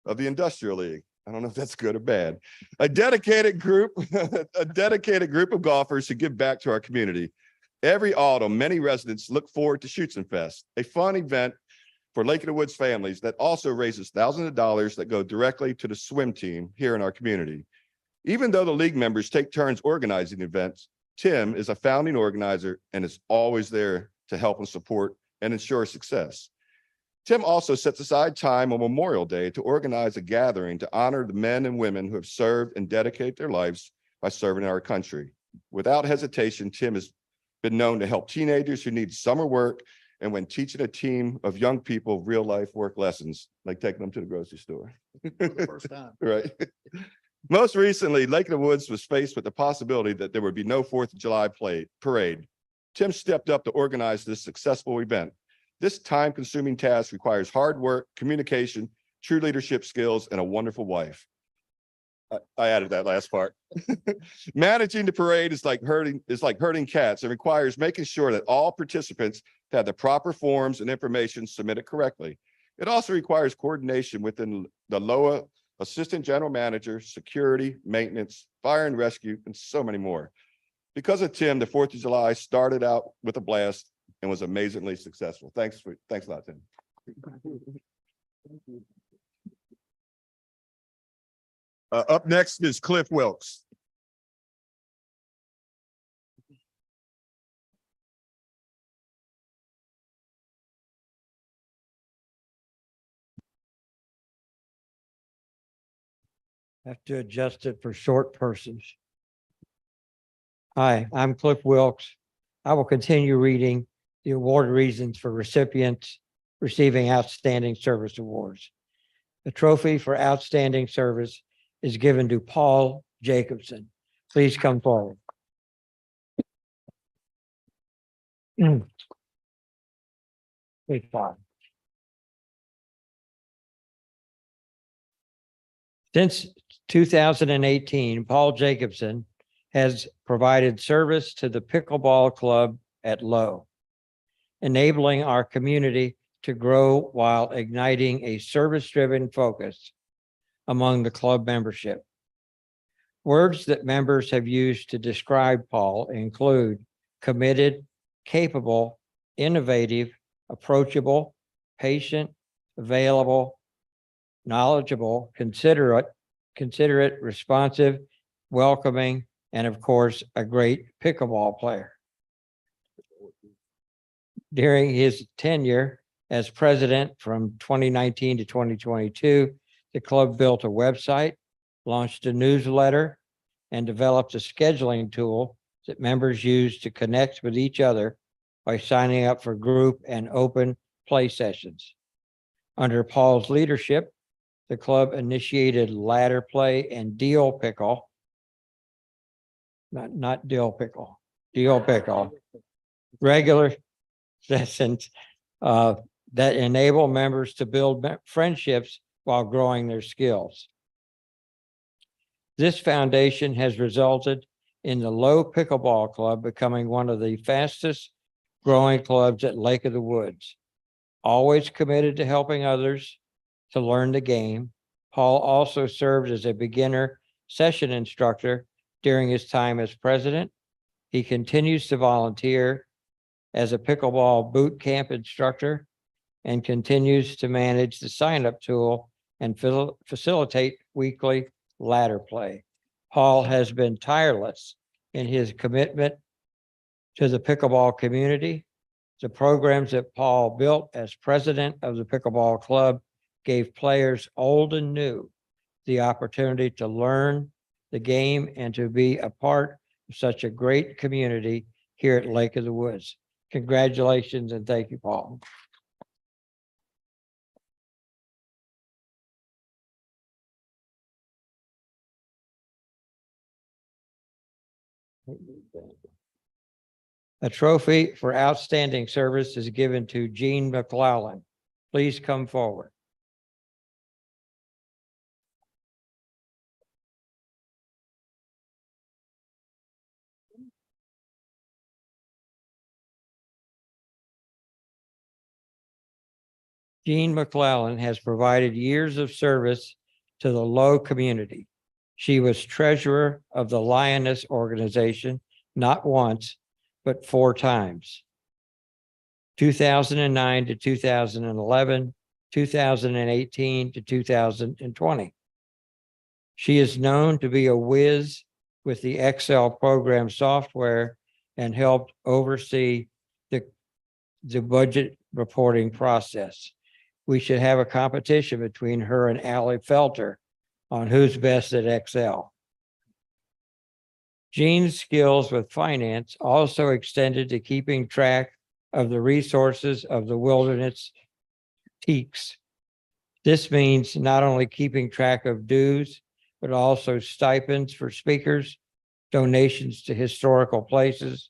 of the Industrial League. I don't know if that's good or bad. A dedicated group, a dedicated group of golfers who give back to our community. Every autumn, many residents look forward to Schützenfest, a fun event for Lake of the Woods families that also raises thousands of dollars that go directly to the swim team here in our community. Even though the league members take turns organizing events, Tim is a founding organizer and is always there to help and support and ensure success. Tim also sets aside time on Memorial Day to organize a gathering to honor the men and women who have served and dedicated their lives by serving our country. Without hesitation, Tim has been known to help teenagers who need summer work and when teaching a team of young people real life work lessons, like taking them to the grocery store. First time. Right. Most recently, Lake of the Woods was faced with the possibility that there would be no 4th of July parade. Tim stepped up to organize this successful event. This time-consuming task requires hard work, communication, true leadership skills, and a wonderful wife. I added that last part. Managing the parade is like herding cats. It requires making sure that all participants have the proper forms and information submitted correctly. It also requires coordination within the LOA assistant general manager, security, maintenance, fire and rescue, and so many more. Because of Tim, the 4th of July started out with a blast and was amazingly successful. Thanks a lot, Tim. Up next is Cliff Wilkes. Have to adjust it for short persons. Hi, I'm Cliff Wilkes. I will continue reading the award reasons for recipients receiving outstanding service awards. The trophy for outstanding service is given to Paul Jacobson. Please come forward. Please, Paul. Since 2018, Paul Jacobson has provided service to the pickleball club at Low, enabling our community to grow while igniting a service-driven focus among the club membership. Words that members have used to describe Paul include committed, capable, innovative, approachable, patient, available, knowledgeable, considerate, responsive, welcoming, and of course, a great pickleball player. During his tenure as president from 2019 to 2022, the club built a website, launched a newsletter, and developed a scheduling tool that members use to connect with each other by signing up for group and open play sessions. Under Paul's leadership, the club initiated ladder play and deal pickle, not dill pickle, deal pickle, regular sessions that enable members to build friendships while growing their skills. This foundation has resulted in the Low Pickleball Club becoming one of the fastest growing clubs at Lake of the Woods. Always committed to helping others to learn the game, Paul also served as a beginner session instructor during his time as president. He continues to volunteer as a pickleball boot camp instructor and continues to manage the sign-up tool and facilitate weekly ladder play. Paul has been tireless in his commitment to the pickleball community. The programs that Paul built as president of the Pickleball Club gave players old and new the opportunity to learn the game and to be a part of such a great community here at Lake of the Woods. Congratulations and thank you, Paul. A trophy for outstanding service is given to Gene McClellan. Please come forward. Jean McClellan has provided years of service to the Low community. She was treasurer of the Lioness Organization, not once, but 4 times. 2009 to 2011, 2018 to 2020. She is known to be a whiz with the Excel program software and helped oversee the budget reporting process. We should have a competition between her and Allie Felter on who's best at Excel. Jean's skills with finance also extended to keeping track of the resources of the Wilderness Teaks. This means not only keeping track of dues, but also stipends for speakers, donations to historical places,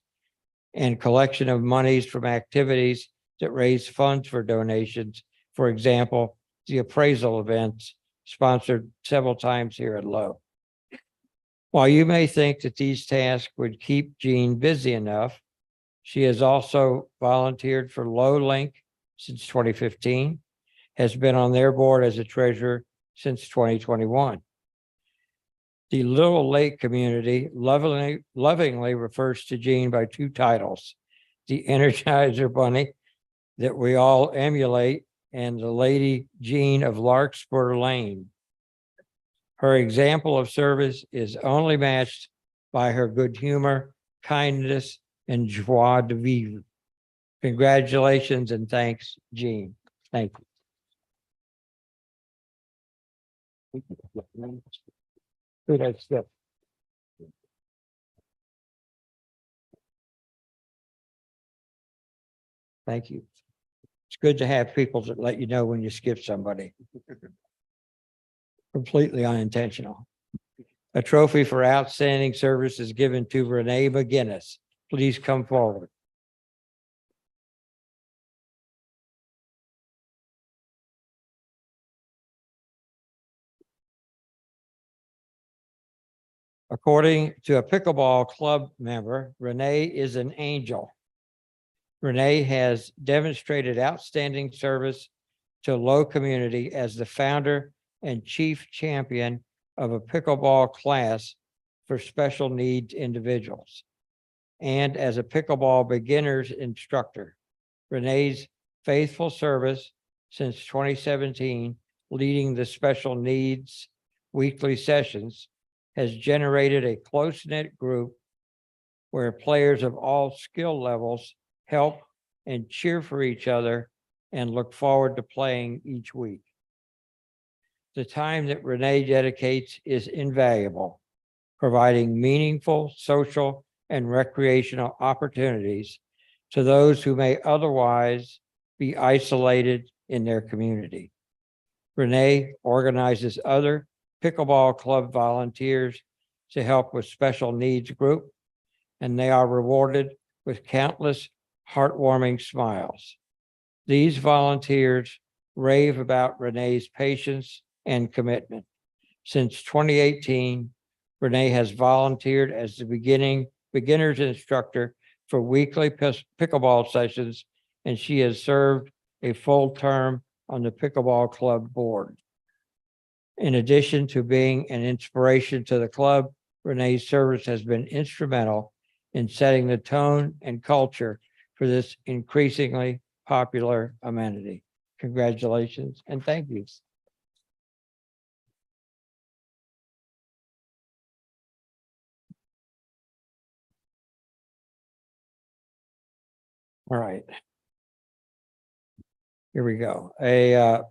and collection of monies from activities that raise funds for donations. For example, the appraisal events sponsored several times here at Low. While you may think that these tasks would keep Jean busy enough, she has also volunteered for Low Link since 2015, has been on their board as a treasurer since 2021. The Little Lake community lovingly refers to Jean by 2 titles: the Energizer Bunny that we all emulate, and the Lady Jean of Larkspur Lane. Her example of service is only matched by her good humor, kindness, and joie de vivre. Congratulations and thanks, Jean. Thank you. Who next step? Thank you. It's good to have people that let you know when you skip somebody. Completely unintentional. A trophy for outstanding service is given to Renee McGinnis. Please come forward. According to a pickleball club member, Renee is an angel. Renee has demonstrated outstanding service to Low community as the founder and chief champion of a pickleball class for special needs individuals, and as a pickleball beginners instructor. Renee's faithful service since 2017, leading the special needs weekly sessions, has generated a close-knit group where players of all skill levels help and cheer for each other and look forward to playing each week. The time that Renee dedicates is invaluable, providing meaningful social and recreational opportunities to those who may otherwise be isolated in their community. Renee organizes other pickleball club volunteers to help with special needs group, and they are rewarded with countless heartwarming smiles. These volunteers rave about Renee's patience and commitment. Since 2018, Renee has volunteered as the beginner's instructor for weekly pickleball sessions, and she has served a full term on the pickleball club board. In addition to being an inspiration to the club, Renee's service has been instrumental in setting the tone and culture for this increasingly popular amenity. Congratulations and thank you. All right. Here we go. A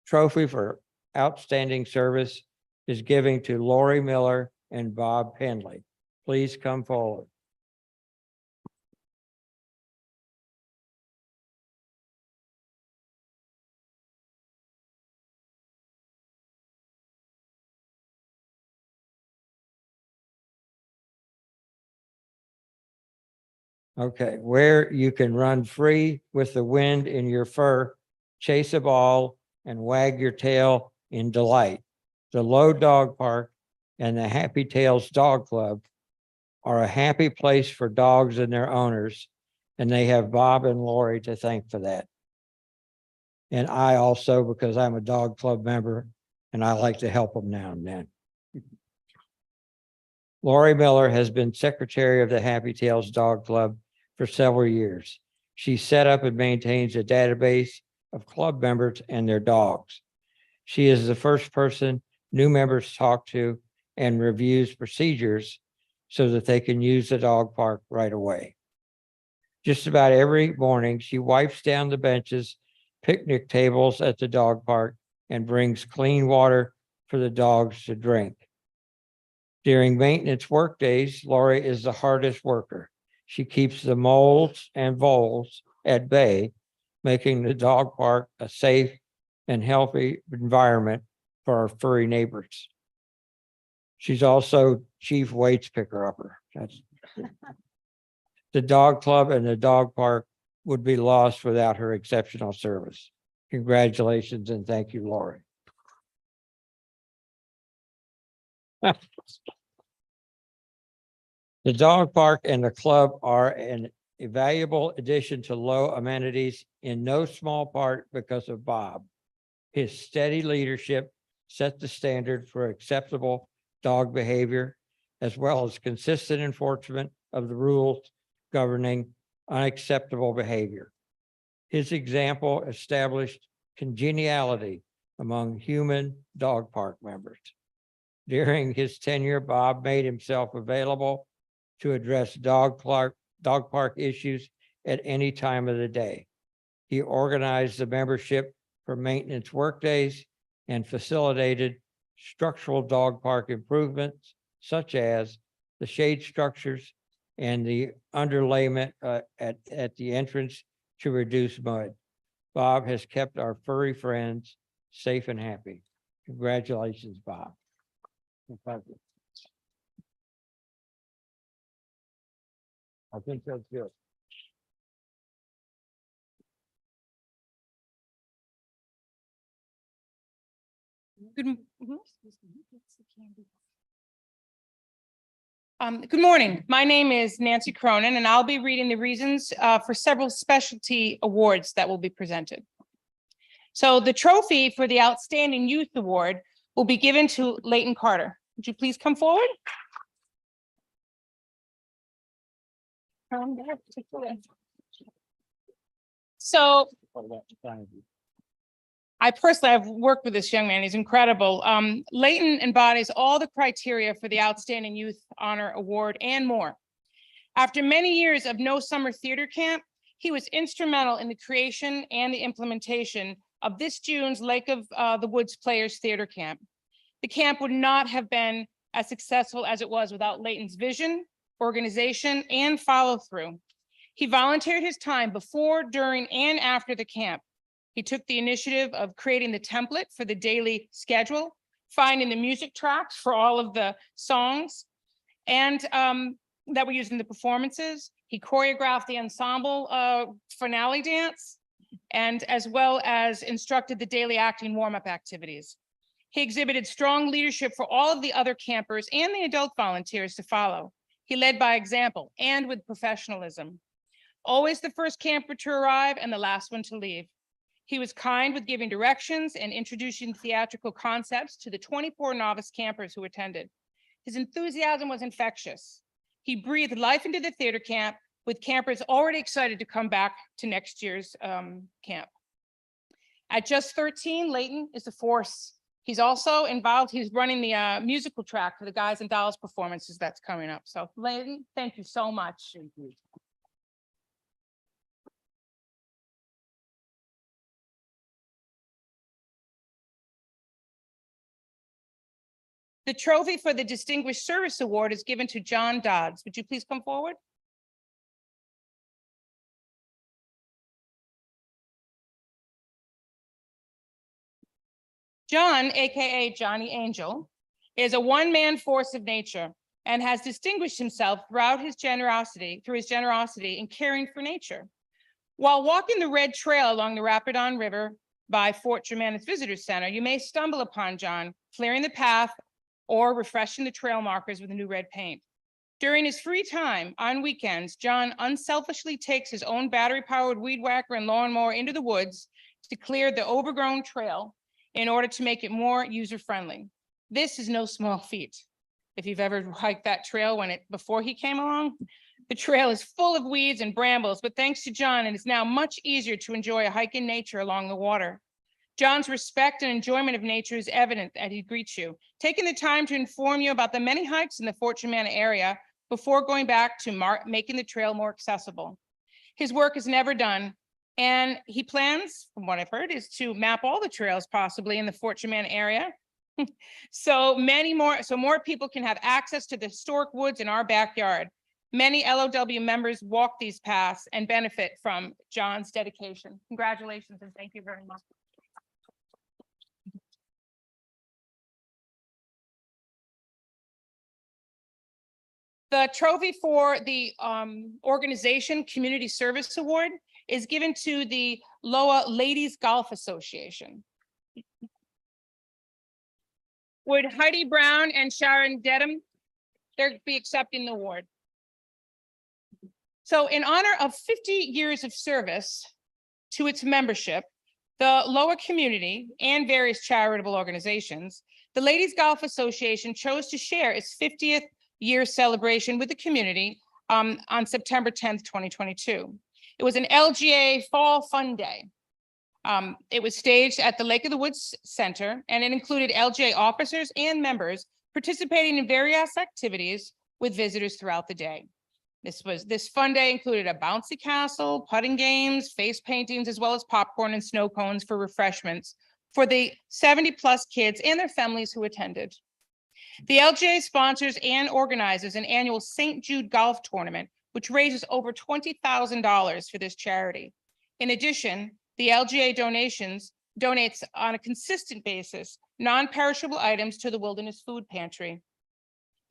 trophy for outstanding service is giving to Lori Miller and Bob Penley. Please come forward. Okay, where you can run free with the wind in your fur, chase a ball, and wag your tail in delight. The Low Dog Park and the Happy Tails Dog Club are a happy place for dogs and their owners, and they have Bob and Lori to thank for that. And I also, because I'm a dog club member and I like to help them now and then. Lori Miller has been secretary of the Happy Tails Dog Club for several years. She set up and maintains a database of club members and their dogs. She is the first person new members talk to and reviews procedures so that they can use the dog park right away. Just about every morning, she wipes down the benches, picnic tables at the dog park, and brings clean water for the dogs to drink. During maintenance work days, Lori is the hardest worker. She keeps the moles and voles at bay, making the dog park a safe and healthy environment for our furry neighbors. She's also chief weights picker-upper. That's the dog club and the dog park would be lost without her exceptional service. Congratulations and thank you, Lori. The dog park and the club are an invaluable addition to low amenities in no small part because of Bob. His steady leadership set the standard for acceptable dog behavior, as well as consistent enforcement of the rules governing unacceptable behavior. His example established congeniality among human dog park members. During his tenure, Bob made himself available to address dog park issues at any time of the day. He organized the membership for maintenance workdays and facilitated structural dog park improvements such as the shade structures and the underlayment at the entrance to reduce mud. Bob has kept our furry friends safe and happy. Congratulations, Bob. I think that's good. Good morning. My name is Nancy Cronin, and I'll be reading the reasons for several specialty awards that will be presented. So the trophy for the Outstanding Youth Award will be given to Leighton Carter. Would you please come forward? So I personally have worked with this young man. He's incredible. Leighton embodies all the criteria for the Outstanding Youth Honor Award and more. After many years of no summer theater camp, he was instrumental in the creation and the implementation of this June's Lake of the Woods Players Theater Camp. The camp would not have been as successful as it was without Leighton's vision, organization, and follow-through. He volunteered his time before, during, and after the camp. He took the initiative of creating the template for the daily schedule, finding the music tracks for all of the songs, and that were used in the performances. He choreographed the ensemble finale dance, and as well as instructed the daily acting warm-up activities. He exhibited strong leadership for all of the other campers and the adult volunteers to follow. He led by example and with professionalism. Always the first camper to arrive and the last one to leave. He was kind with giving directions and introducing theatrical concepts to the 24 novice campers who attended. His enthusiasm was infectious. He breathed life into the theater camp, with campers already excited to come back to next year's camp. At just 13, Leighton is a force. He's also involved, he's running the musical track for the Guys and Dolls performances that's coming up. So Leighton, thank you so much. Thank you. The trophy for the Distinguished Service Award is given to John Dodds. Would you please come forward? John, AKA Johnny Angel, is a one-man force of nature and has distinguished himself throughout his generosity, in caring for nature. While walking the red trail along the Rapidan River by Fort Germanus Visitor Center, you may stumble upon John clearing the path or refreshing the trail markers with a new red paint. During his free time on weekends, John unselfishly takes his own battery-powered weed whacker and lawnmower into the woods to clear the overgrown trail in order to make it more user-friendly. This is no small feat. If you've ever hiked that trail before he came along, the trail is full of weeds and brambles, but thanks to John, it is now much easier to enjoy a hike in nature along the water. John's respect and enjoyment of nature is evident as he greets you, taking the time to inform you about the many hikes in the Fort Germanna area before going back to making the trail more accessible. His work is never done, and he plans, from what I've heard, is to map all the trails possibly in the Fort Germanna area. So more people can have access to the historic woods in our backyard. Many LOW members walk these paths and benefit from John's dedication. Congratulations and thank you very much. The trophy for the organization Community Service Award is given to the Loa Ladies Golf Association. Would Heidi Brown and Sharon Dedham, they'll be accepting the award. So in honor of 50 years of service to its membership, the Loa community and various charitable organizations, the Ladies Golf Association chose to share its 50th year celebration with the community on September 10th, 2022. It was an LGA Fall Fun Day. It was staged at the Lake of the Woods Center, and it included LGA officers and members participating in various activities with visitors throughout the day. This fun day included a bouncy castle, putting games, face paintings, as well as popcorn and snow cones for refreshments for the 70+ kids and their families who attended. The LGA sponsors and organizes an annual St. Jude Golf Tournament, which raises over $20,000 for this charity. In addition, the LGA donates on a consistent basis non-perishable items to the Wilderness Food Pantry.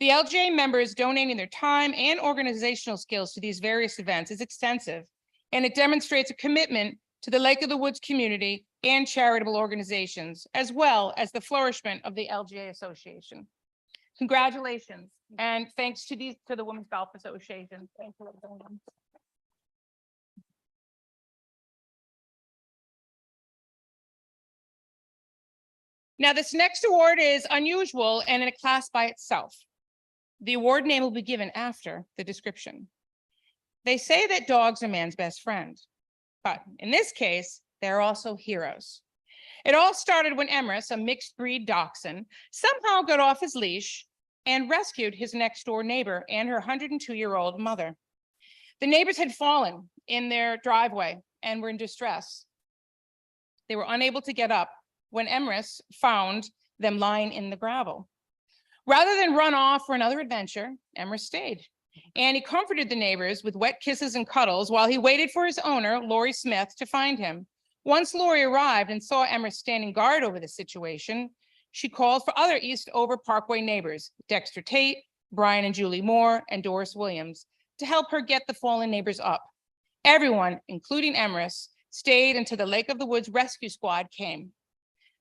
The LGA members donating their time and organizational skills to these various events is extensive, and it demonstrates a commitment to the Lake of the Woods community and charitable organizations, as well as the flourishment of the LGA Association. Congratulations, and thanks to the Women's Golf Association. Thank you, everyone. Now, this next award is unusual and in a class by itself. The award name will be given after the description. They say that dogs are man's best friend, but in this case, they're also heroes. It all started when Emrys, a mixed breed dachshund, somehow got off his leash and rescued his next door neighbor and her 102-year-old mother. The neighbors had fallen in their driveway and were in distress. They were unable to get up when Emrys found them lying in the gravel. Rather than run off for another adventure, Emrys stayed, and he comforted the neighbors with wet kisses and cuddles while he waited for his owner, Lori Smith, to find him. Once Lori arrived and saw Emrys standing guard over the situation, she called for other Eastover Parkway neighbors, Dexter Tate, Brian and Julie Moore, and Doris Williams, to help her get the fallen neighbors up. Everyone, including Emrys, stayed until the Lake of the Woods Rescue Squad came.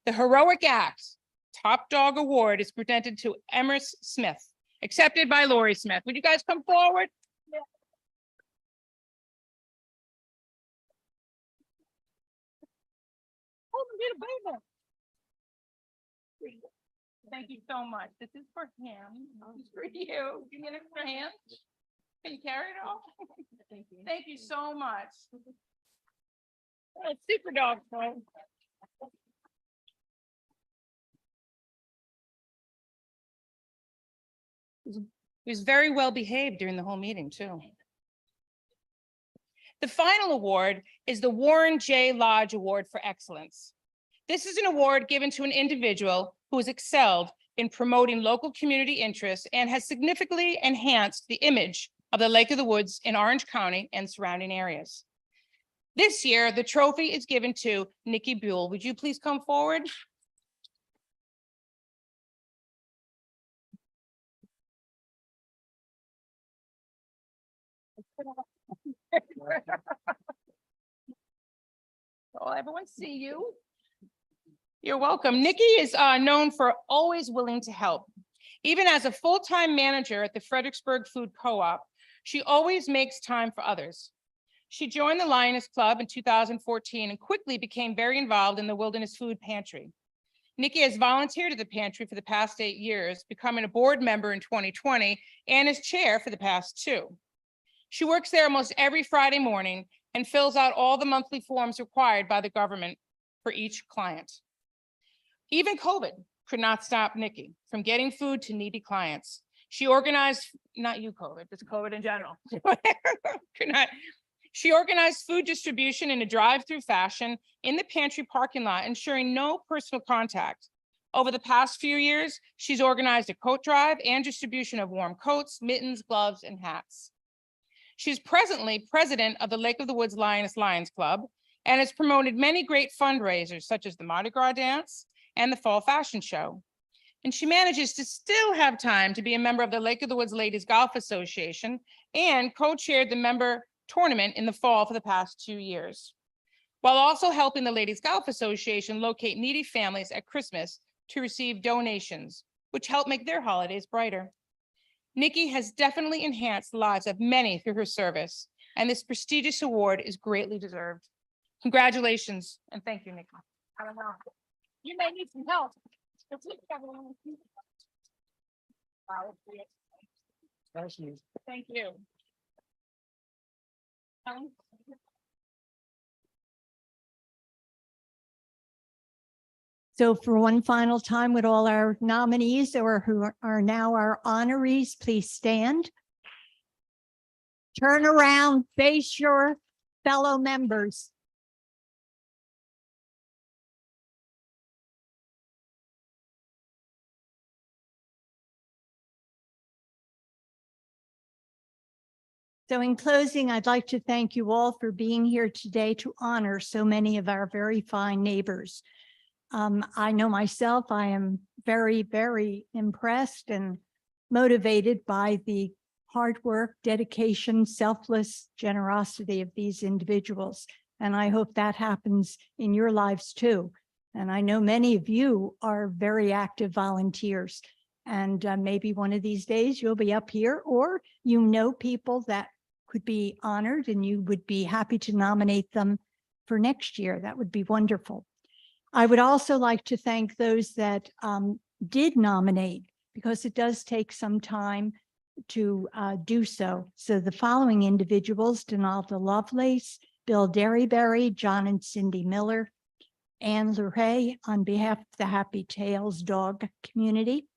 The heroic act, Top Dog Award, is presented to Emrys Smith, accepted by Lori Smith. Would you guys come forward? Yeah. Oh, thank you so much. This is for him. This is for you. Give me an extra hand. Can you carry it all? Thank you. Thank you so much. Oh, super dog. He was very well behaved during the whole meeting, too. The final award is the Warren J. Lodge Award for Excellence. This is an award given to an individual who has excelled in promoting local community interests and has significantly enhanced the image of the Lake of the Woods in Orange County and surrounding areas. This year, the trophy is given to Nikki Buell. Would you please come forward? Oh, everyone see you. You're welcome. Nikki is known for always willing to help. Even as a full-time manager at the Fredericksburg Food Co-op, she always makes time for others. She joined the Lioness Club in 2014 and quickly became very involved in the Wilderness Food Pantry. Nikki has volunteered at the pantry for the past 8 years, becoming a board member in 2020 and as chair for the past 2. She works there almost every Friday morning and fills out all the monthly forms required by the government for each client. Even COVID could not stop Nikki from getting food to needy clients. She organized, not you COVID, just COVID in general. Could not. She organized food distribution in a drive-through fashion in the pantry parking lot, ensuring no personal contact. Over the past few years, she's organized a coat drive and distribution of warm coats, mittens, gloves, and hats. She's presently president of the Lake of the Woods Lioness Lions Club and has promoted many great fundraisers such as the Mardi Gras dance and the Fall Fashion Show. And she manages to still have time to be a member of the Lake of the Woods Ladies Golf Association and co-chaired the member tournament in the fall for the past 2 years, while also helping the Ladies Golf Association locate needy families at Christmas to receive donations, which help make their holidays brighter. Nikki has definitely enhanced the lives of many through her service, and this prestigious award is greatly deserved. Congratulations, and thank you, Nikki. I don't know. You may need some help. Thank you. So for one final time, with all our nominees or who are now our honorees, please stand. Turn around, face your fellow members. So in closing, I'd like to thank you all for being here today to honor so many of our very fine neighbors. I know myself, I am very, very impressed and motivated by the hard work, dedication, selfless generosity of these individuals. And I hope that happens in your lives too. And I know many of you are very active volunteers. And maybe one of these days you'll be up here, or you know people that could be honored and you would be happy to nominate them for next year. That would be wonderful. I would also like to thank those that did nominate, because it does take some time to do so. So the following individuals: Donalda Lovelace, Bill Derryberry, John and Cindy Miller, Anne Luray on behalf of the Happy Tales dog community,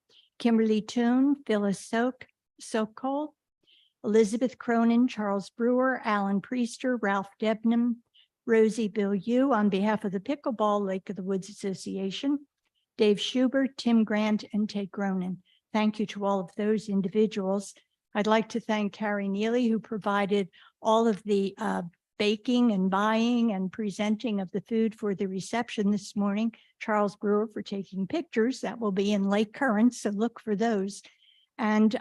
Kimberly Toon, Phyllis Sokol, Elizabeth Cronin, Charles Brewer, Alan Priester, Ralph Debnam, Rosie Bilyeu on behalf of the Pickleball Lake of the Woods Association, Dave Schubert, Tim Grant, and Ted Cronin. Thank you to all of those individuals. I'd like to thank Carrie Neely, who provided all of the baking and buying and presenting of the food for the reception this morning. Charles Brewer for taking pictures that will be in Lake Current, so look for those. And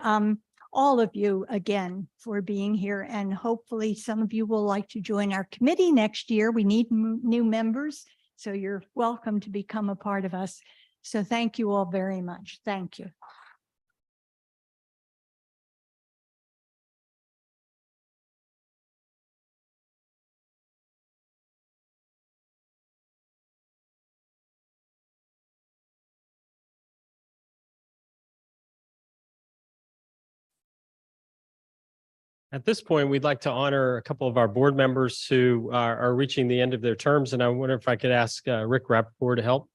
all of you again for being here, and hopefully some of you will like to join our committee next year. We need new members, so you're welcome to become a part of us. So thank you all very much. Thank you. At this point, we'd like to honor a couple of our board members who are reaching the end of their terms, and I wonder if I could ask Rick Rappaport to help.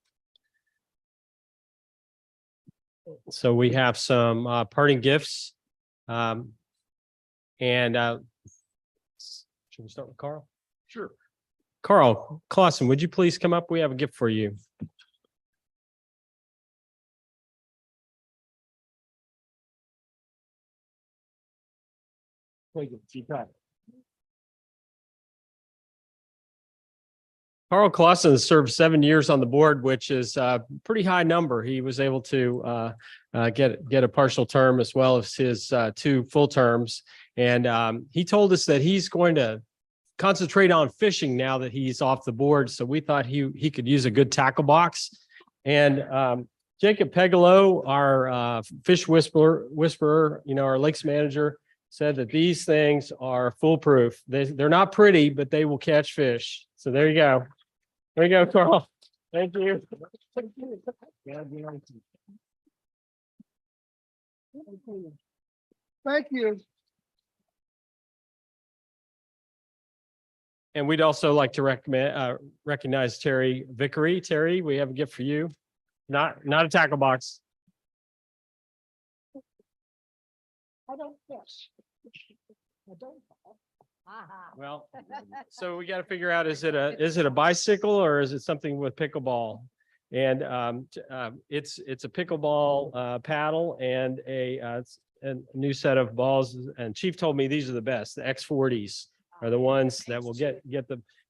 So we have some parting gifts. And should we start with Carl? Sure. Carl Clausen, would you please come up? We have a gift for you. Carl Clausen served 7 years on the board, which is a pretty high number. He was able to get a partial term as well as his 2 full terms. And he told us that he's going to concentrate on fishing now that he's off the board. So we thought he could use a good tackle box. And Jacob Pegalo, our fish whisperer, our lakes manager, said that these things are foolproof. They're not pretty, but they will catch fish. So there you go. There you go, Carl. Thank you. Thank you. And we'd also like to recognize Terry Vickery. Terry, we have a gift for you. Not a tackle box. I don't fish. I don't. Well, so we got to figure out, is it a bicycle or is it something with pickleball? And it's a pickleball paddle and a new set of balls. And Chief told me these are the best. The X40s are the ones that will get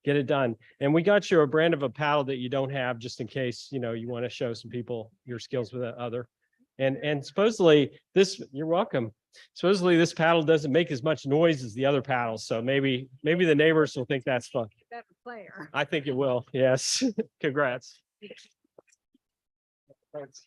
it done. And we got you a brand of a paddle that you don't have, just in case, you want to show some people your skills with that other. And supposedly you're welcome. Supposedly this paddle doesn't make as much noise as the other paddles. So maybe the neighbors will think that's fun. Better player. I think it will. Yes. Congrats. Thanks.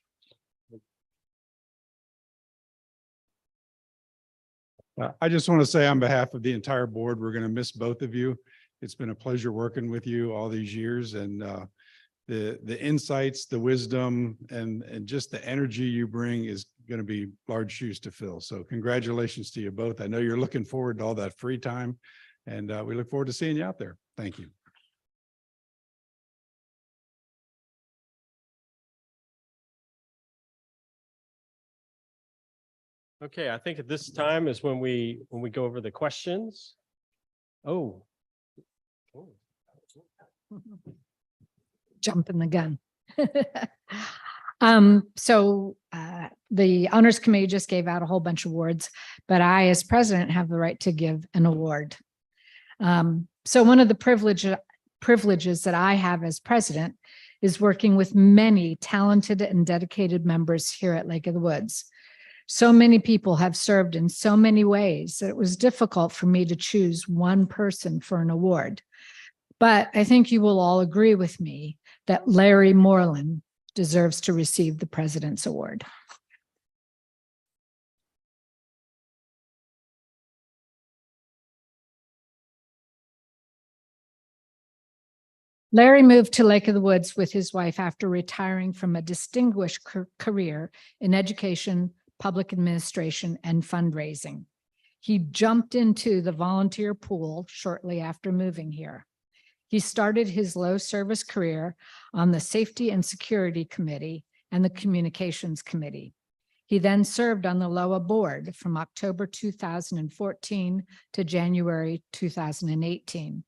I just want to say on behalf of the entire board, we're going to miss both of you. It's been a pleasure working with you all these years, and the insights, the wisdom, and just the energy you bring is going to be large shoes to fill. So congratulations to you both. I know you're looking forward to all that free time, and we look forward to seeing you out there. Thank you. Okay, I think at this time is when we go over the questions. Oh. Jumping the gun. The honors committee just gave out a whole bunch of awards, but I, as president, have the right to give an award. So one of the privileges that I have as president is working with many talented and dedicated members here at Lake of the Woods. So many people have served in so many ways that it was difficult for me to choose one person for an award. But I think you will all agree with me that Larry Moreland deserves to receive the President's Award. Larry moved to Lake of the Woods with his wife after retiring from a distinguished career in education, public administration, and fundraising. He jumped into the volunteer pool shortly after moving here. He started his low service career on the Safety and Security Committee and the Communications Committee. He then served on the LOA board from October 2014 to January 2018,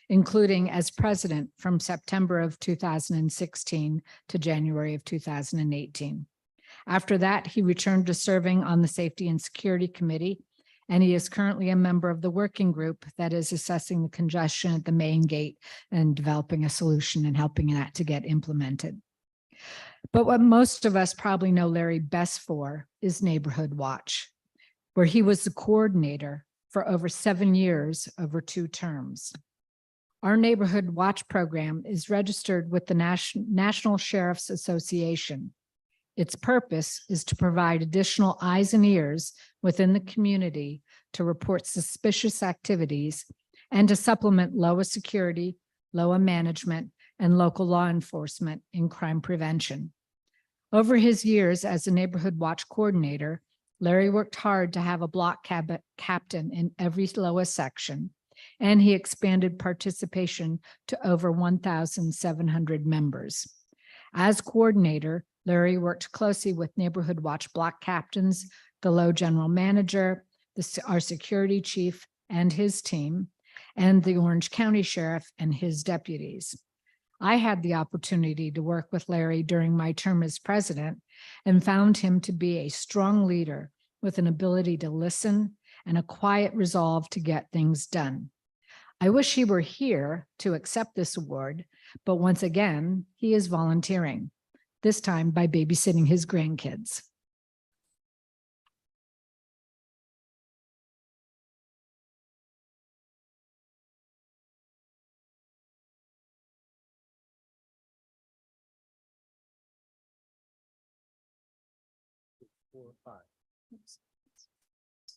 including as president from September of 2016 to January of 2018. After that, he returned to serving on the Safety and Security Committee, and he is currently a member of the working group that is assessing the congestion at the main gate and developing a solution and helping that to get implemented. But what most of us probably know Larry best for is Neighborhood Watch, where he was the coordinator for over 7 years over 2 terms. Our Neighborhood Watch program is registered with the National Sheriff's Association. Its purpose is to provide additional eyes and ears within the community to report suspicious activities and to supplement LOA security, LOA management, and local law enforcement in crime prevention. Over his years as a Neighborhood Watch coordinator, Larry worked hard to have a block captain in every LOA section, and he expanded participation to over 1,700 members. As coordinator, Larry worked closely with Neighborhood Watch block captains, the LOA general manager, our security chief and his team, and the Orange County Sheriff and his deputies. I had the opportunity to work with Larry during my term as president and found him to be a strong leader with an ability to listen and a quiet resolve to get things done. I wish he were here to accept this award, but once again, he is volunteering, this time by babysitting his grandkids.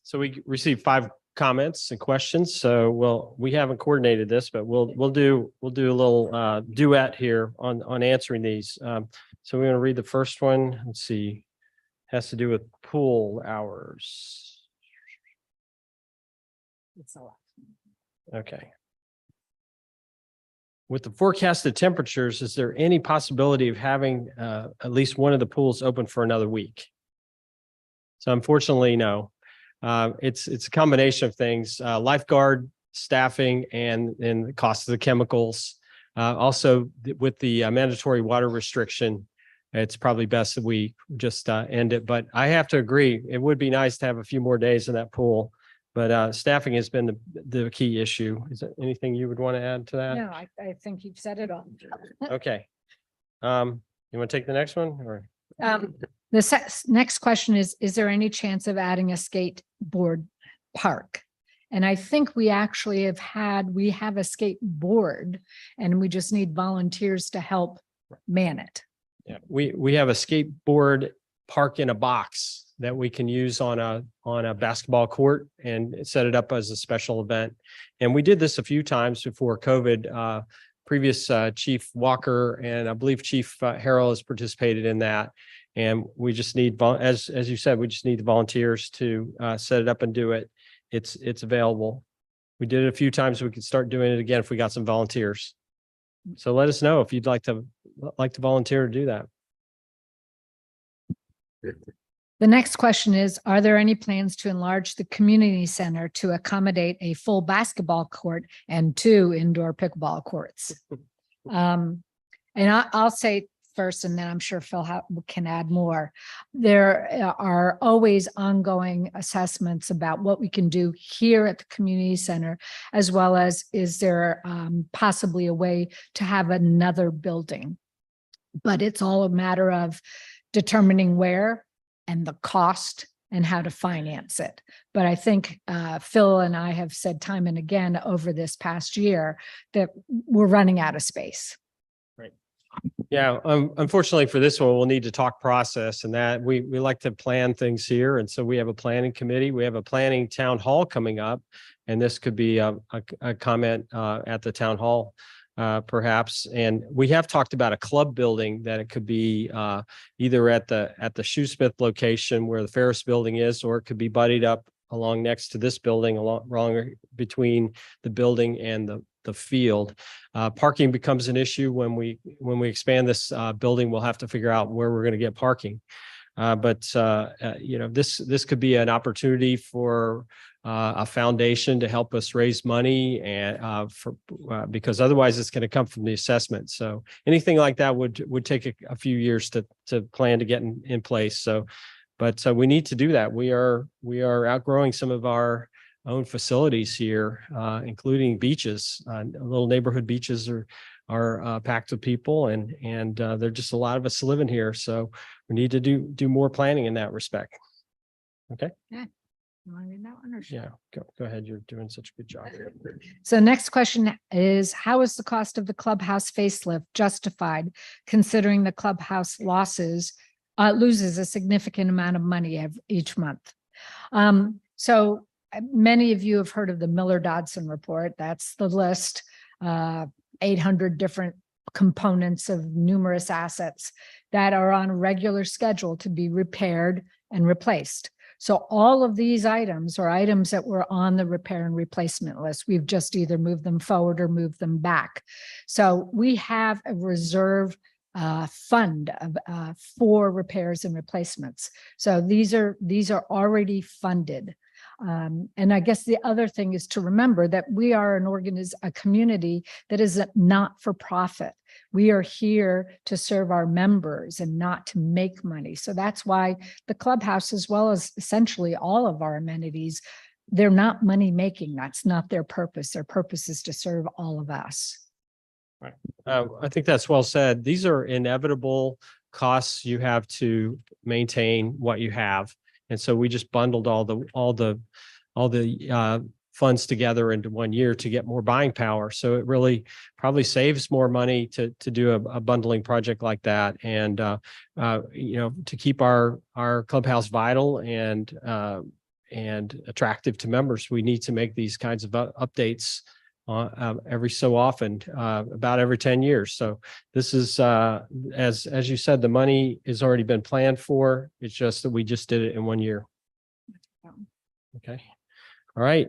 So we received 5 comments and questions. So we haven't coordinated this, but we'll do a little duet here on answering these. So we're going to read the first one. Let's see. Has to do with pool hours. Okay. With the forecasted temperatures, is there any possibility of having at least one of the pools open for another week? So unfortunately, no. It's a combination of things, lifeguard staffing and the cost of the chemicals. Also with the mandatory water restriction, it's probably best that we just end it. But I have to agree, it would be nice to have a few more days in that pool. But staffing has been the key issue. Is there anything you would want to add to that? No, I think you've said it all. Okay. You want to take the next one or? The next question is there any chance of adding a skateboard park? And I think we actually we have a skateboard and we just need volunteers to help man it. Yeah, we have a skateboard park in a box that we can use on a basketball court and set it up as a special event. And we did this a few times before COVID. Previous Chief Walker and I believe Chief Harrell has participated in that. And we just need, as you said, we just need the volunteers to set it up and do it. It's available. We did it a few times. We could start doing it again if we got some volunteers. So let us know if you'd like to volunteer to do that. The next question is, are there any plans to enlarge the community center to accommodate a full basketball court and 2 indoor pickleball courts? And I'll say first, and then I'm sure Phil can add more. There are always ongoing assessments about what we can do here at the community center, as well as is there possibly a way to have another building. But it's all a matter of determining where and the cost and how to finance it. But I think Phil and I have said time and again over this past year that we're running out of space. Yeah, unfortunately for this one, we'll need to talk process and that we like to plan things here. And so we have a planning committee. We have a planning town hall coming up. And this could be a comment at the town hall, perhaps. And we have talked about a club building that it could be either at the Shoesmith location where the Ferris building is, or it could be buddied up along next to this building, along between the building and the field. Parking becomes an issue when we expand this building. We'll have to figure out where we're going to get parking. But this could be an opportunity for a foundation to help us raise money and because otherwise it's going to come from the assessment. So anything like that would take a few years to plan to get in place. So, but we need to do that. We are outgrowing some of our own facilities here, including beaches. Little neighborhood beaches are packed with people, and there are just a lot of us living here. So we need to do more planning in that respect. Okay. Yeah. You want to read that one or should I? Yeah, go ahead. You're doing such a good job. So next question is, how is the cost of the clubhouse facelift justified considering the clubhouse loses a significant amount of money each month? So many of you have heard of the Miller-Dodson report. That's the list, 800 different components of numerous assets that are on a regular schedule to be repaired and replaced. So all of these items are items that were on the repair and replacement list. We've just either moved them forward or moved them back. So we have a reserve fund for repairs and replacements. So these are already funded. And I guess the other thing is to remember that we are a community that is not for profit. We are here to serve our members and not to make money. So that's why the clubhouse, as well as essentially all of our amenities, they're not money making. That's not their purpose. Their purpose is to serve all of us. Right. I think that's well said. These are inevitable costs you have to maintain what you have. And so we just bundled all the funds together into 1 year to get more buying power. So it really probably saves more money to do a bundling project like that. And, to keep our clubhouse vital and and attractive to members. We need to make these kinds of updates every so often, about every 10 years. So this is, as you said, the money has already been planned for. It's just that we just did it in 1 year. Okay. All right.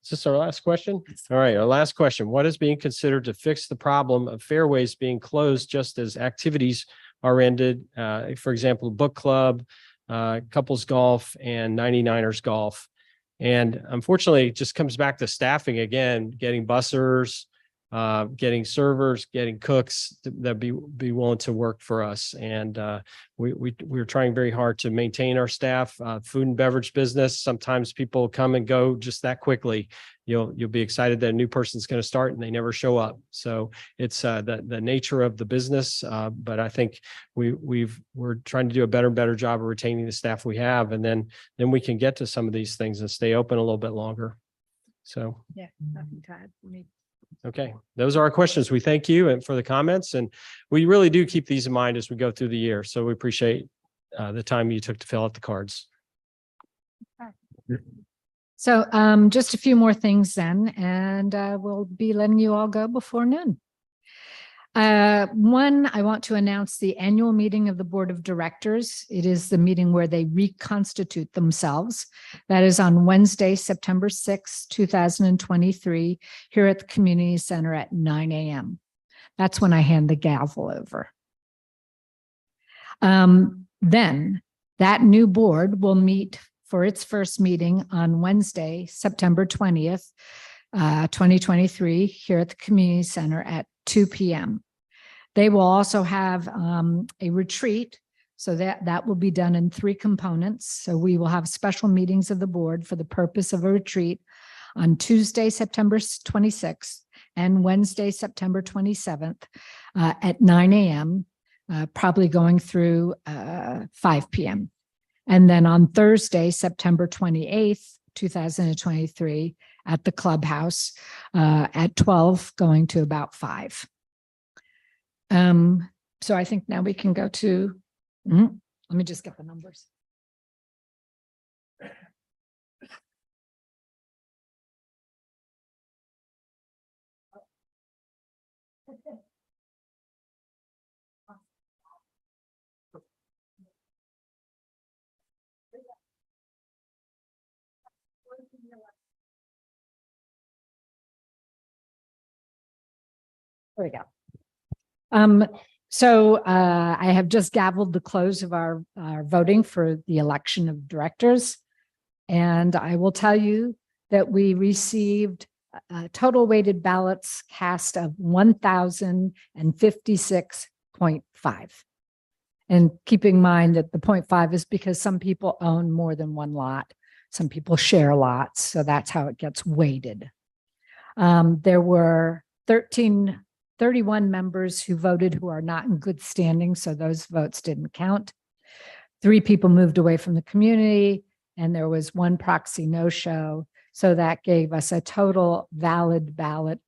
Is this our last question? All right. Our last question. What is being considered to fix the problem of fairways being closed just as activities are ended? For example, book club, couples golf, and 99ers golf. And unfortunately, it just comes back to staffing again, getting bussers, getting servers, getting cooks that be willing to work for us. And we're trying very hard to maintain our staff. Food and beverage business, sometimes people come and go just that quickly. You'll be excited that a new person's going to start and they never show up. So it's the nature of the business. But I think we're trying to do a better job of retaining the staff we have, and then we can get to some of these things and stay open a little bit longer. So. Yeah, nothing to add for me. Okay, those are our questions. We thank you and for the comments, and we really do keep these in mind as we go through the year. So we appreciate the time you took to fill out the cards. So just a few more things then, and we'll be letting you all go before noon. One, I want to announce the annual meeting of the Board of Directors. It is the meeting where they reconstitute themselves. That is on Wednesday, September 6, 2023, here at the Community Center at 9 a.m. That's when I hand the gavel over. Then that new board will meet for its first meeting on Wednesday, September 20th, 2023, here at the Community Center at 2 p.m. They will also have a retreat, so that will be done in 3 components. So we will have special meetings of the board for the purpose of a retreat on Tuesday, September 26th and Wednesday, September 27th at 9 a.m., probably going through 5 p.m. And then on Thursday, September 28th, 2023, at the clubhouse at 12, going to about 5. So I think now we can go to, let me just get the numbers. There we go. So I have just gavelled the close of our voting for the election of directors. And I will tell you that we received total weighted ballots cast of 1,056.5. And keeping in mind that the 0.5 is because some people own more than one lot. Some people share lots. So that's how it gets weighted. There were 31 members who voted who are not in good standing, so those votes didn't count. 3 people moved away from the community, and there was 1 proxy no-show. So that gave us a total valid ballot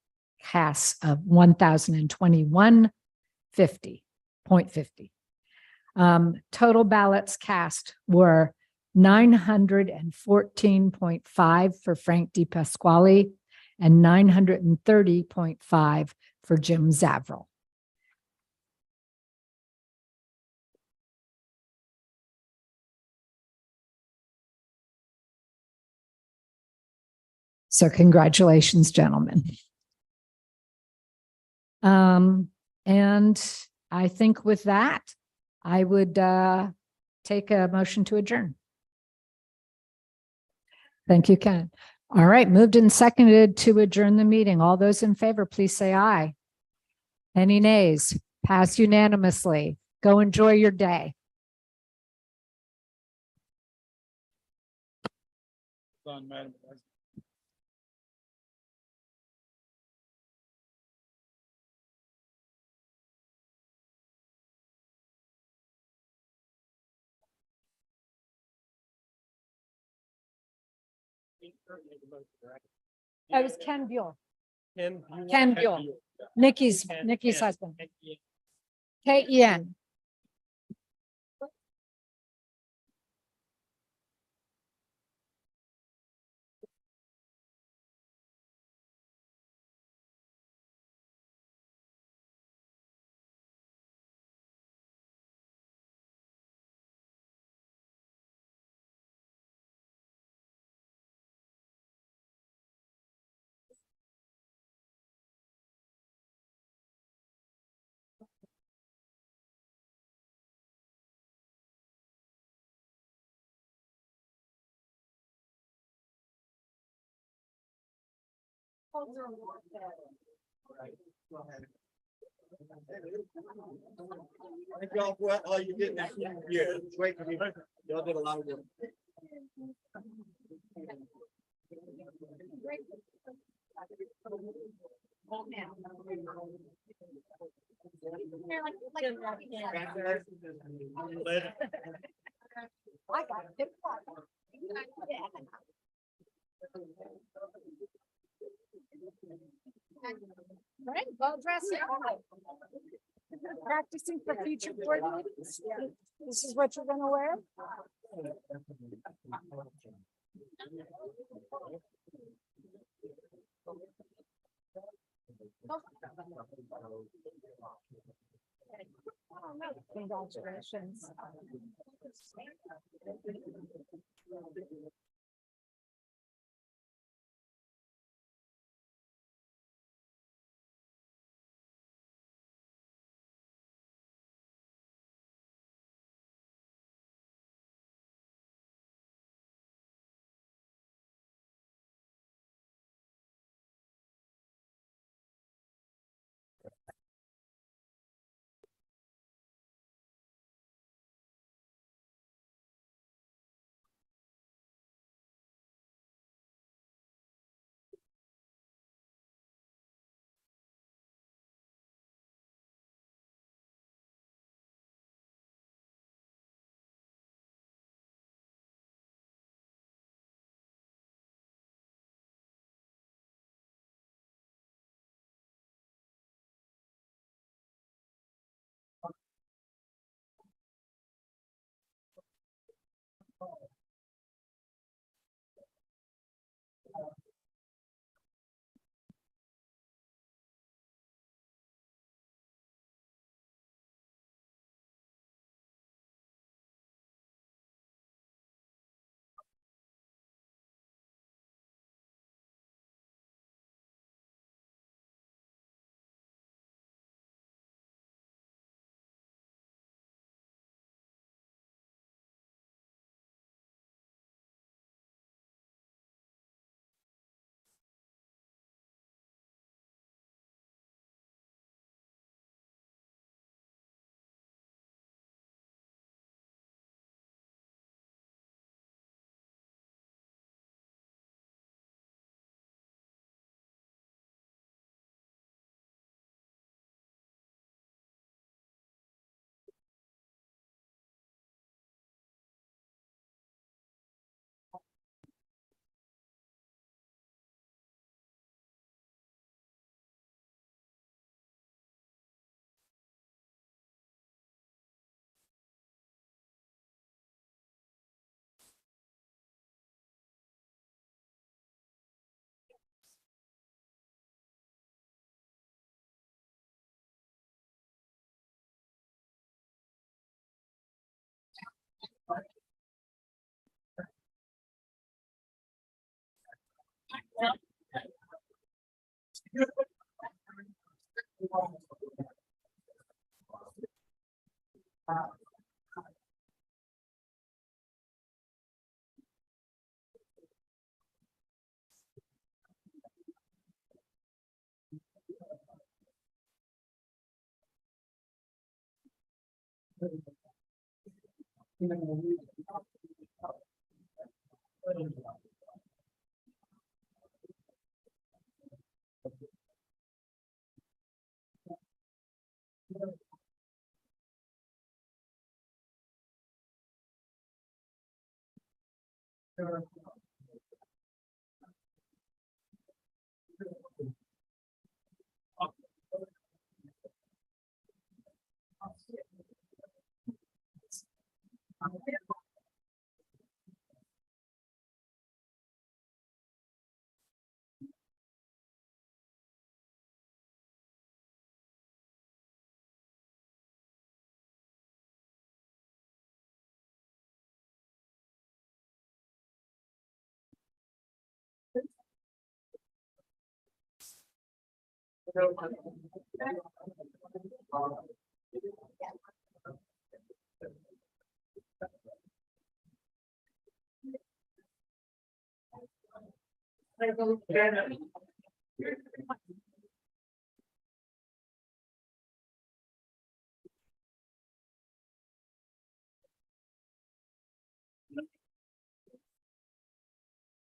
cast of 1,021.50. Total ballots cast were 914.5 for Frank DePasquale and 930.5 for Jim Zavril. So congratulations, gentlemen. And I think with that, I would take a motion to adjourn. Thank you, Ken. All right, moved and seconded to adjourn the meeting. All those in favor, please say aye. Any nays? Pass unanimously. Go enjoy your day. Madam President. That was Ken Buell, Ken Buell, Nikki's husband. K-E-N. Thank y'all for all you did that year. It's great to be here. Y'all did a lot of work. Right, well dressed. Practicing for future board meetings. This is what you're gonna wear? Congratulations.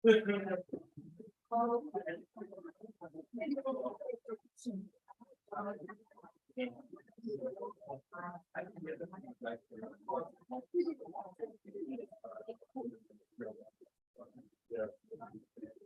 you.